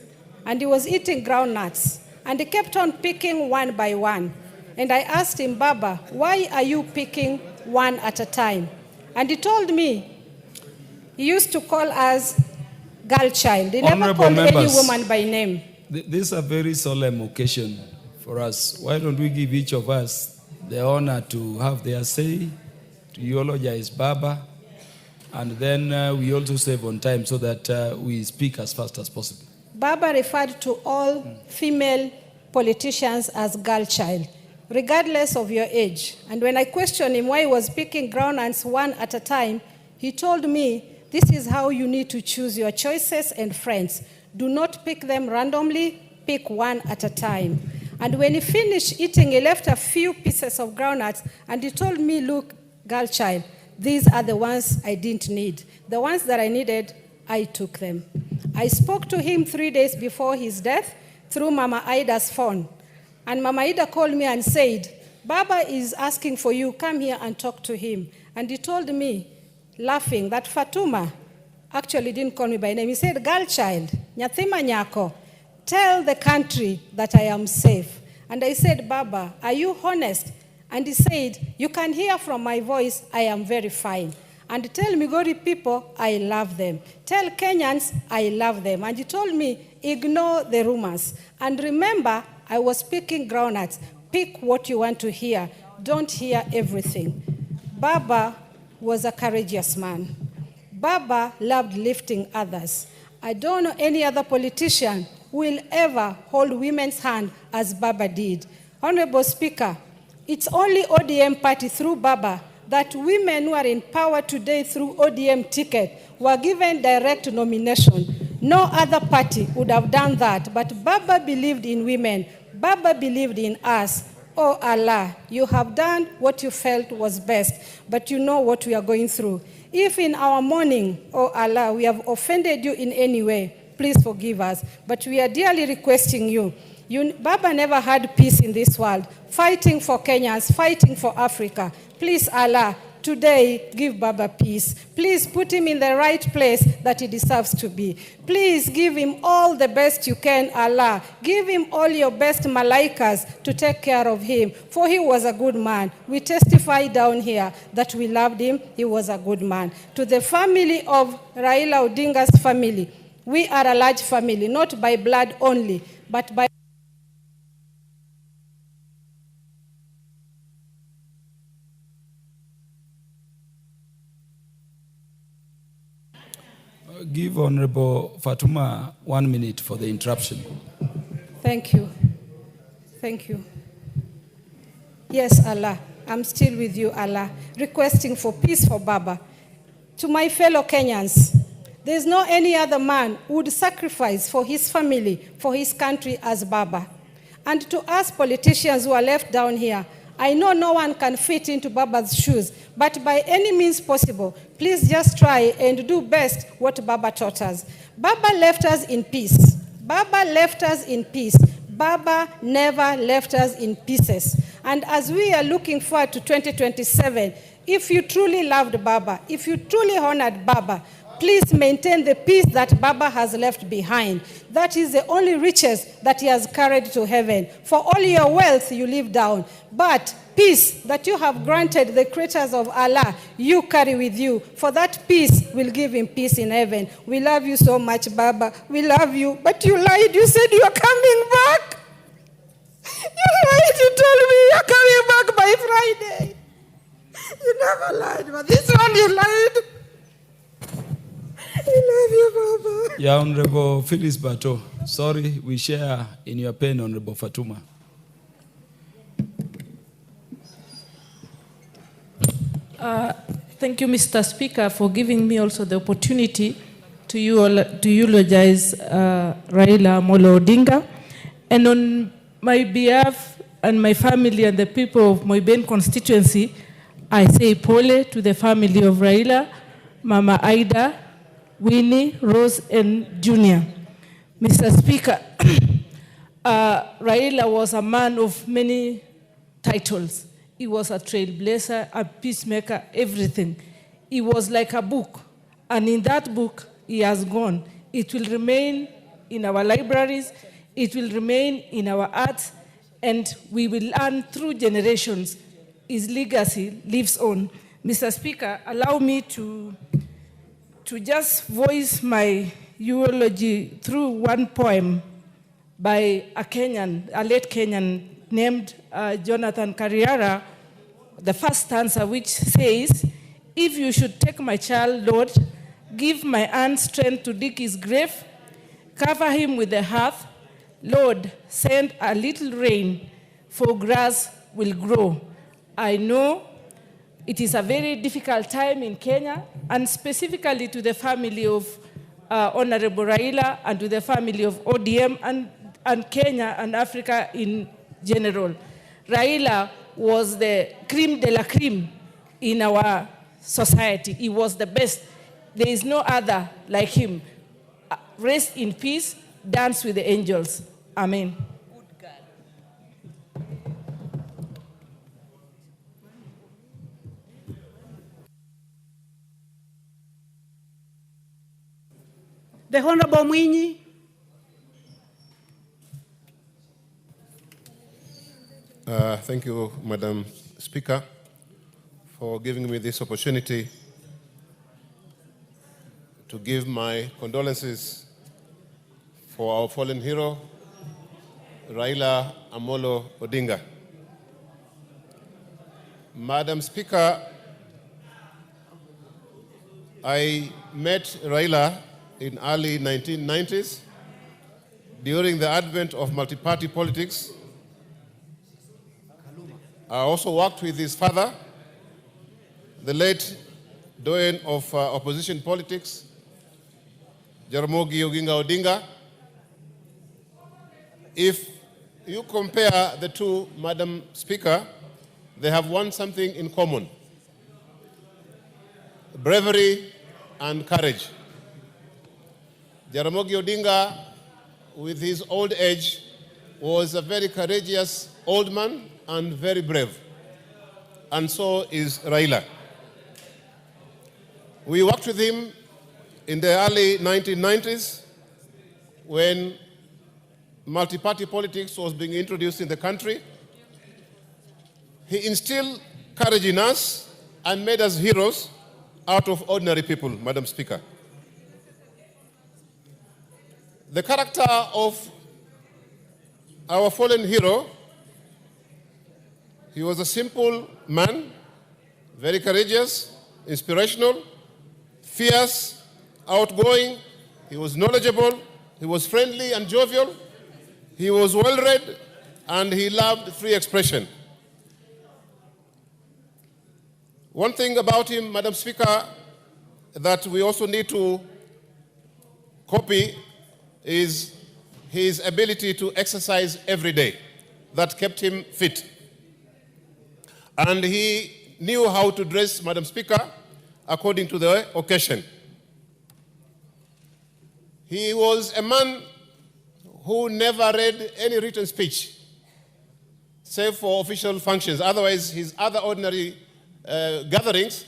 And he was eating groundnuts. And he kept on picking one by one. And I asked him, Baba, why are you picking one at a time? And he told me, he used to call us girl child. He never Honorable called any members, woman by name. This is a very solemn occasion for us. Why don't we give each of us the honor to have their say, to eulogize Baba, and then we also save on time so that we speak as fast as possible. Baba referred to all female politicians as girl child, regardless of your age. And when I questioned him why he was picking groundnuts one at a time, he told me, this is how you need to choose your choices and friends. Do not pick them randomly, pick one at a time. And when he finished eating, he left a few pieces of groundnuts, and he told me, look, girl child, these are the ones I didn't need. The ones that I needed, I took them. I spoke to him 3 days before his death through Mama Ida's phone. And Mama Ida called me and said, Baba is asking for you, come here and talk to him. And he told me, laughing, that Fatuma actually didn't call me by name. He said, girl child, Nyathima Nyako, tell the country that I am safe. And I said, Baba, are you honest? And he said, you can hear from my voice, I am very fine. And tell Migori people, I love them. Tell Kenyans, I love them. And he told me, ignore the rumors. And remember, I was speaking groundnuts. Pick what you want to hear. Don't hear everything. Baba was a courageous man. Baba loved lifting others. I don't know any other politician who will ever hold women's hand as Baba did. Honorable Speaker, it's only ODM party through Baba that women who are in power today through ODM ticket were given direct nomination. No other party would have done that, but Baba believed in women. Baba believed in us. Oh Allah, you have done what you felt was best, but you know what we are going through. If in our mourning, oh Allah, we have offended you in any way, please forgive us. But we are dearly requesting you. Baba never had peace in this world, fighting for Kenyans, fighting for Africa. Please, Allah, today give Baba peace. Please put him in the right place that he deserves to be. Please give him all the best you can, Allah. Give him all your best malaikas to take care of him, for he was a good man. We testify down here that we loved him. He was a good man. To the family of Raila Odinga's family, we are a large family, not by blood only, but by Give Honorable Fatuma 1 minute for the interruption. Thank you. Thank you. Yes, Allah, I'm still with you, Allah, requesting for peace for Baba. To my fellow Kenyans, there's no any other man who would sacrifice for his family, for his country as Baba. And to us politicians who are left down here, I know no one can fit into Baba's shoes, but by any means possible, please just try and do best what Baba taught us. Baba left us in peace. Baba left us in peace. Baba never left us in pieces. And as we are looking forward to 2027, if you truly loved Baba, if you truly honored Baba, please maintain the peace that Baba has left behind. That is the only riches that he has carried to heaven. For all your wealth, you live down. But peace that you have granted the creatures of Allah, you carry with you. For that peace will give him peace in heaven. We love you so much, Baba. We love you. But you lied. You said you are coming back. You lied. You told me you are coming back by Friday. You never lied. But this one you lied. I love you, Baba. Yeah, Honorable Phyllis Bato. Sorry, we share in your pain, Honorable Fatuma. Thank you, Mr. Speaker, for giving me also the opportunity to eulogize Raila Amolo Odinga. And on my behalf and my family and the people of Moiben constituency, I say pole to the family of Raila, Mama Ida, Winnie, Rose, and Junior. Mr. Speaker, Raila was a man of many titles. He was a trailblazer, a peacemaker, everything. He was like a book, and in that book, he has gone. It will remain in our libraries, it will remain in our arts, and we will learn through generations. His legacy lives on. Mr. Speaker, allow me to just voice my eulogy through one poem by a late Kenyan named Jonathan Kariara, the first stanza, which says, "If you should take my child, Lord, give my aunt strength to dig his grave, cover him with the earth, Lord, send a little rain, for grass will grow." I know it is a very difficult time in Kenya, and specifically to the family of Honorable Raila and to the family of ODM and Kenya and Africa in general. Raila was the creme de la creme in our society. He was the best. There is no other like him. Rest in peace, dance with the angels. Amen. The Honorable Mwinyi. Thank you, Madam Speaker, for giving me this opportunity to give my condolences for our fallen hero, Raila Amolo Odinga. Madam Speaker, I met Raila in early 1990s during the advent of multi-party politics. I also worked with his father, the late doyen of opposition politics, Jaramogi Oginga Odinga. If you compare the two, Madam Speaker, they have something in common: bravery and courage. Jaramogi Odinga, with his old age, was a very courageous old man and very brave. And so is Raila. We worked with him in the early 1990s when multi-party politics was being introduced in the country. He instilled courage in us and made us heroes out of ordinary people, Madam Speaker. The character of our fallen hero, he was a simple man, very courageous, inspirational, fierce, outgoing. He was knowledgeable, he was friendly and jovial, he was well-read, and he loved free expression. One thing about him, Madam Speaker, that we also need to copy is his ability to exercise every day. That kept him fit. And he knew how to dress, Madam Speaker, according to the occasion. He was a man who never read any written speech, save for official functions. Otherwise, his other ordinary gatherings,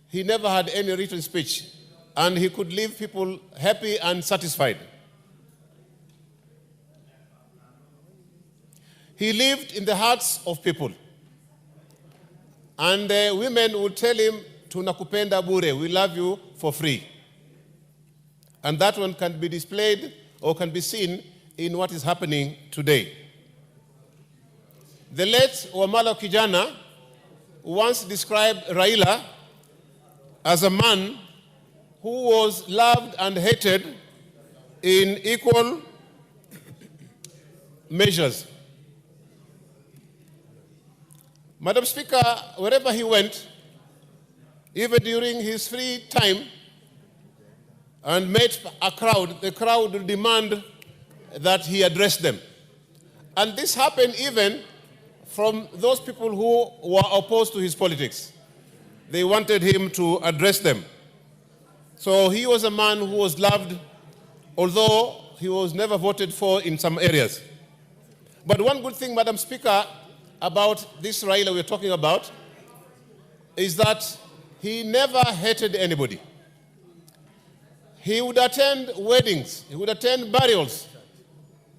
he never had any written speech. And he could leave people happy and satisfied. He lived in the hearts of people. And the women would tell him, "Tunakupenda bure, we love you for free." And that one can be displayed or can be seen in what is happening today. The late Wamala Kijana once described Raila as a man who was loved and hated in equal measures. Madam Speaker, wherever he went, even during his free time, and met a crowd, the crowd would demand that he address them. And this happened even from those people who were opposed to his politics. They wanted him to address them. So he was a man who was loved, although he was never voted for in some areas. But one good thing, Madam Speaker, about this Raila we're talking about is that he never hated anybody. He would attend weddings, he would attend burials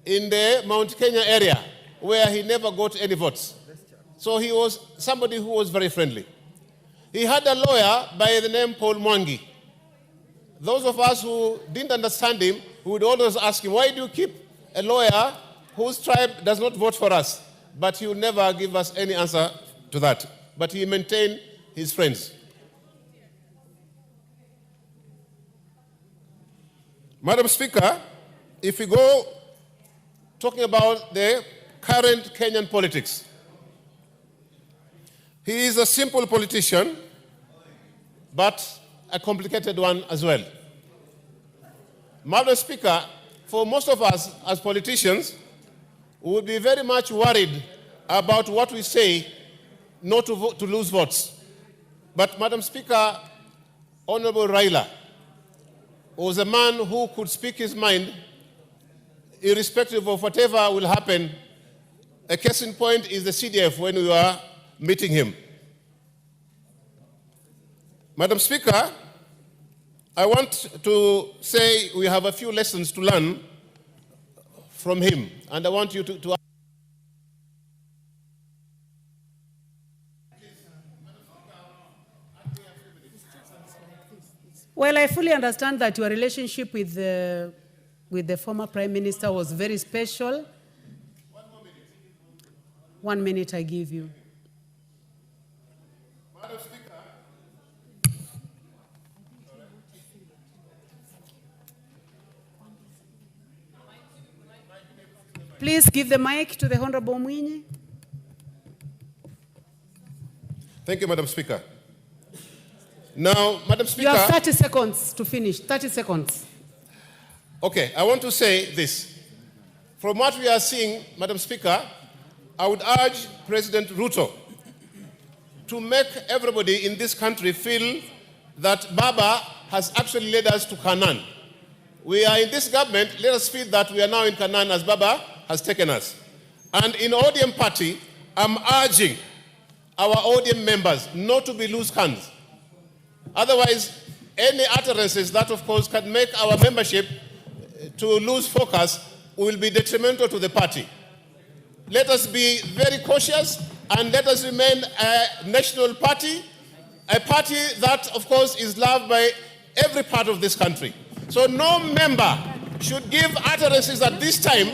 in the Mount Kenya area where he never got any votes. So he was somebody who was very friendly. He had a lawyer by the name Paul Mwangi. Those of us who didn't understand him, we would always ask him, why do you keep a lawyer whose tribe does not vote for us? But he would never give us any answer to that. But he maintained his friends. Madam Speaker, if we go talking about the current Kenyan politics, he is a simple politician, but a complicated one as well. Madam Speaker, for most of us as politicians, we would be very much worried about what we say not to, to lose votes. But Madam Speaker, Honorable Raila was a man who could speak his mind irrespective of whatever will happen. A case in point is the CDF when we were meeting him. Madam Speaker, I want to say we have a few lessons to learn from him, and I want you to Well, I fully understand that your relationship with the former Prime Minister was very special. 1 minute I give you. Madam Speaker, Please give the mic to the Honorable Mwinyi. thank you, Madam Speaker. Now, Madam Speaker, You have 30 seconds to finish. 30 seconds. okay, I want to say this. From what we are seeing, Madam Speaker, I would urge President Ruto to make everybody in this country feel that Baba has actually led us to Canaan. We are in this government, let us feel that we are now in Canaan as Baba has taken us. And in ODM party, I'm urging our ODM members not to be loose cannons. Otherwise, any utterances that, of course, can make our membership to lose focus will be detrimental to the party. Let us be very cautious and let us remain a national party, a party that, of course, is loved by every part of this country. So no member should give utterances at this time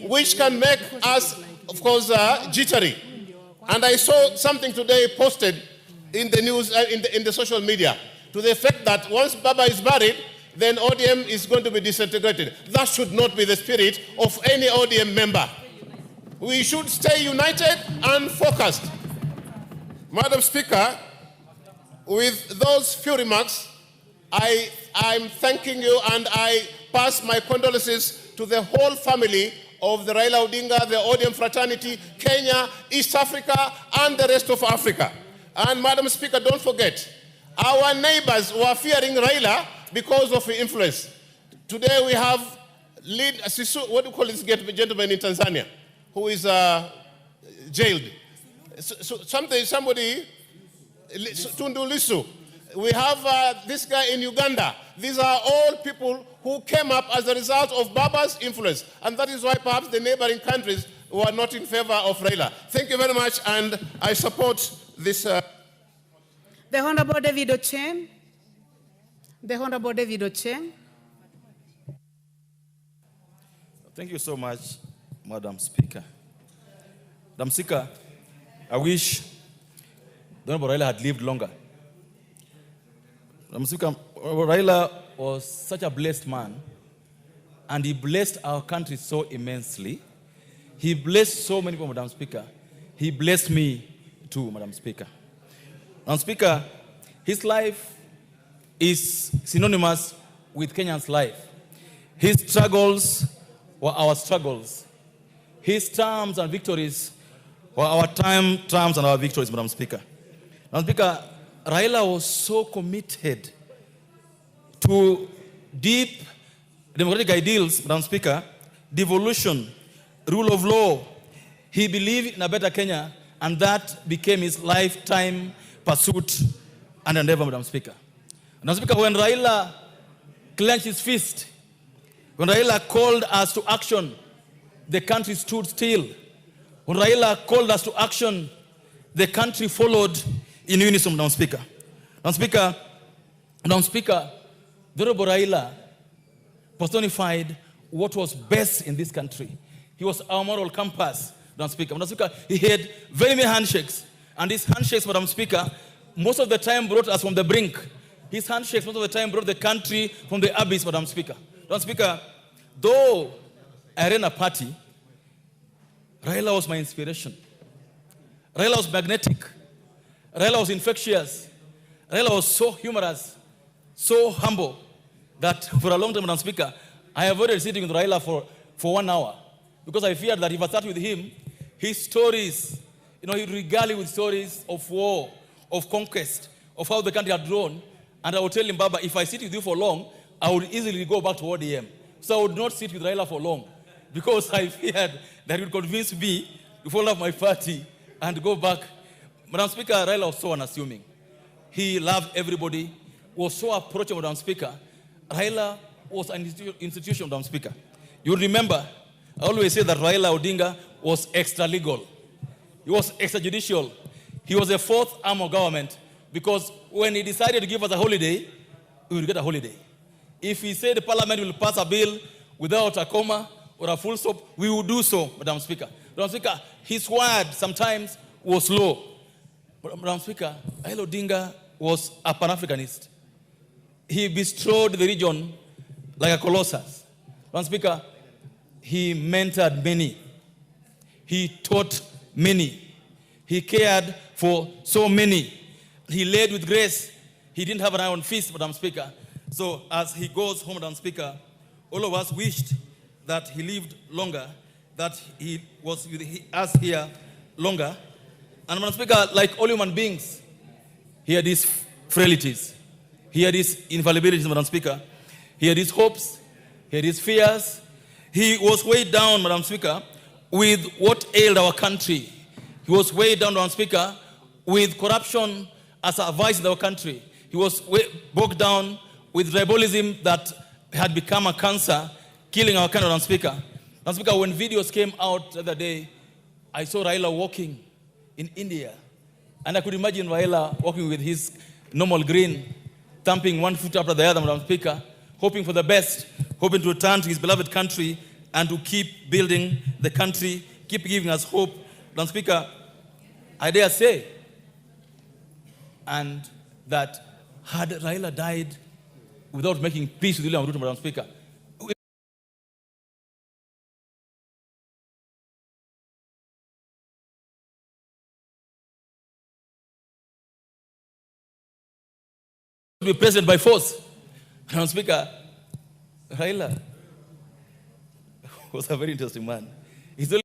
which can make us, of course, jittery. And I saw something today posted in the news, in the social media, to the effect that once Baba is buried, then ODM is going to be disintegrated. That should not be the spirit of any ODM member. We should stay united and focused. Madam Speaker, with those few remarks, I'm thanking you and I pass my condolences to the whole family of the Raila Odinga, the ODM fraternity, Kenya, East Africa, and the rest of Africa. And Madam Speaker, don't forget, our neighbors were fearing Raila because of influence. Today we have what do you call this gentleman in Tanzania who is jailed? Somebody, Tundu Lissu. We have this guy in Uganda. These are all people who came up as a result of Baba's influence. And that is why perhaps the neighboring countries were not in favor of Raila. Thank you very much, and I support this. The Honorable David Ochen. The Honorable David Ochen. Thank you so much, Madam Speaker. Madam Speaker, I wish the Honorable Raila had lived longer. Madam Speaker, Raila was such a blessed man, and he blessed our country so immensely. He blessed so many people, Madam Speaker. He blessed me too, Madam Speaker. Madam Speaker, his life is synonymous with Kenyan's life. His struggles were our struggles. His terms and victories were our terms and our victories, Madam Speaker. Madam Speaker, Raila was so committed to deep democratic ideals, Madam Speaker, devolution, rule of law. He believed in a better Kenya, and that became his lifetime pursuit and endeavor, Madam Speaker. Madam Speaker, when Raila clenched his fist, when Raila called us to action, the country stood still. When Raila called us to action, the country followed in unison, Madam Speaker. Madam Speaker, the Honorable Raila personified what was best in this country. He was our moral compass, Madam Speaker. Madam Speaker, he had very many handshakes. And these handshakes, Madam Speaker, most of the time brought us from the brink. His handshakes most of the time brought the country from the abyss, Madam Speaker. Madam Speaker, though I ran a party, Raila was my inspiration. Raila was magnetic. Raila was infectious. Raila was so humorous, so humble, that for a long time, Madam Speaker, I avoided sitting with Raila for 1 hour because I feared that if I sat with him, his stories, he'd regale me with stories of war, of conquest, of how the country had grown. And I would tell him, Baba, if I sit with you for long, I would easily go back to ODM. So I would not sit with Raila for long because I feared that he would convince me to fall off my party and go back. Madam Speaker, Raila was so unassuming. He loved everybody, was so approachable, Madam Speaker. Raila was an institution, Madam Speaker. You remember, I always say that Raila Odinga was extra-legal. He was extrajudicial. He was a fourth arm of government because when he decided to give us a holiday, we would get a holiday. If he said the Parliament will pass a bill without a comma or a full stop, we would do so, Madam Speaker. Madam Speaker, his word sometimes was low. Madam Speaker, Raila Odinga was a Pan-Africanist. He bestrode the region like a colossus. Madam Speaker, he mentored many. He taught many. He cared for so many. He led with grace. He didn't have an iron fist, Madam Speaker. So as he goes home, Madam Speaker, all of us wished that he lived longer, that he was with us here longer. And Madam Speaker, like all human beings, he had his frailties. He had his infallibilities, Madam Speaker. He had his hopes. He had his fears. He was weighed down, Madam Speaker, with what ailed our country. He was weighed down, Madam Speaker, with corruption as a vice in our country. He was bogged down with tribalism that had become a cancer, killing our country, Madam Speaker. Madam Speaker, when videos came out the other day, I saw Raila walking in India. And I could imagine Raila walking with his normal grin, thumping one foot after the other, Madam Speaker, hoping for the best, hoping to return to his beloved country and to keep building the country, keep giving us hope. Madam Speaker, I dare say, and that had Raila died without making peace with William Ruto, Madam Speaker, be president by force. Madam Speaker, Raila was a very interesting man. He's only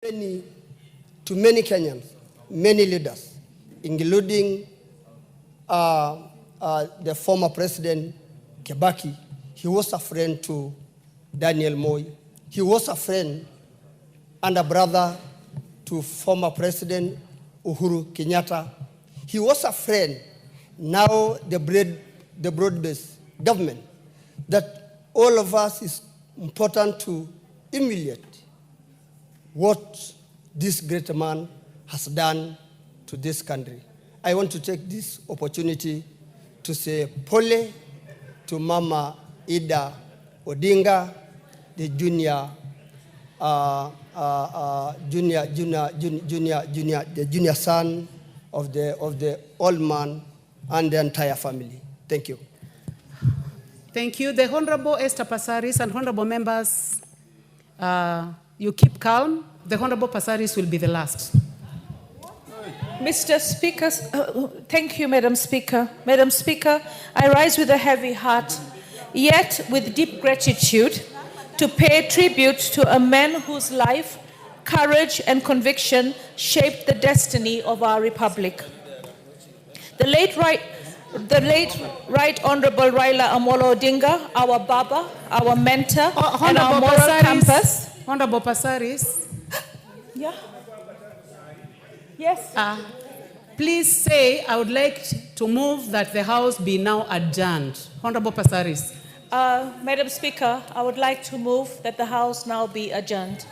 to many Kenyans, many leaders, including the former President Kibaki. He was a friend to Daniel Moi. He was a friend and a brother to former President Uhuru Kenyatta. He was a friend. Now the broad-based government, that all of us is important to emulate what this great man has done to this country. I want to take this opportunity to say pole to Mama Ida Odinga, the junior son of the old man and the entire family. Thank you. Thank you. The Honorable Esther Passaris and Honorable members, you keep calm. The Honorable Passaris will be the last. Mr. Speaker, thank you, Madam Speaker. Madam Speaker, I rise with a heavy heart, yet with deep gratitude, to pay tribute to a man whose life, courage, and conviction shaped the destiny of our republic. The late Right Honorable Raila Amolo Odinga, our Baba, our mentor, and our moral compass. Honorable Passaris. Yeah. Yes. Please say, I would like to move that the House be now adjourned. Honorable Passaris. Madam Speaker, I would like to move that the House now be adjourned.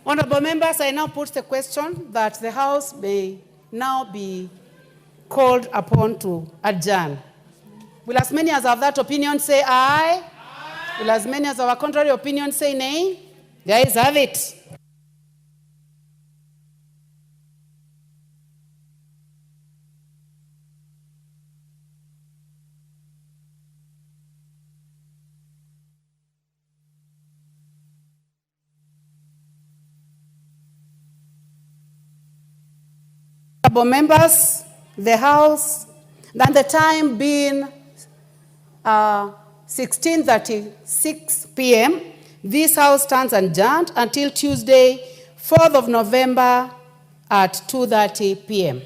Honorable members, I now put the question that the House may now be called upon to adjourn. Will as many as have that opinion say aye? Aye. Will as many as have a contrary opinion say nay? The ayes have it. Honorable members, the House, then the time being 16:36 p.m., this House stands adjourned until Tuesday, 4th of November at 2:30 p.m.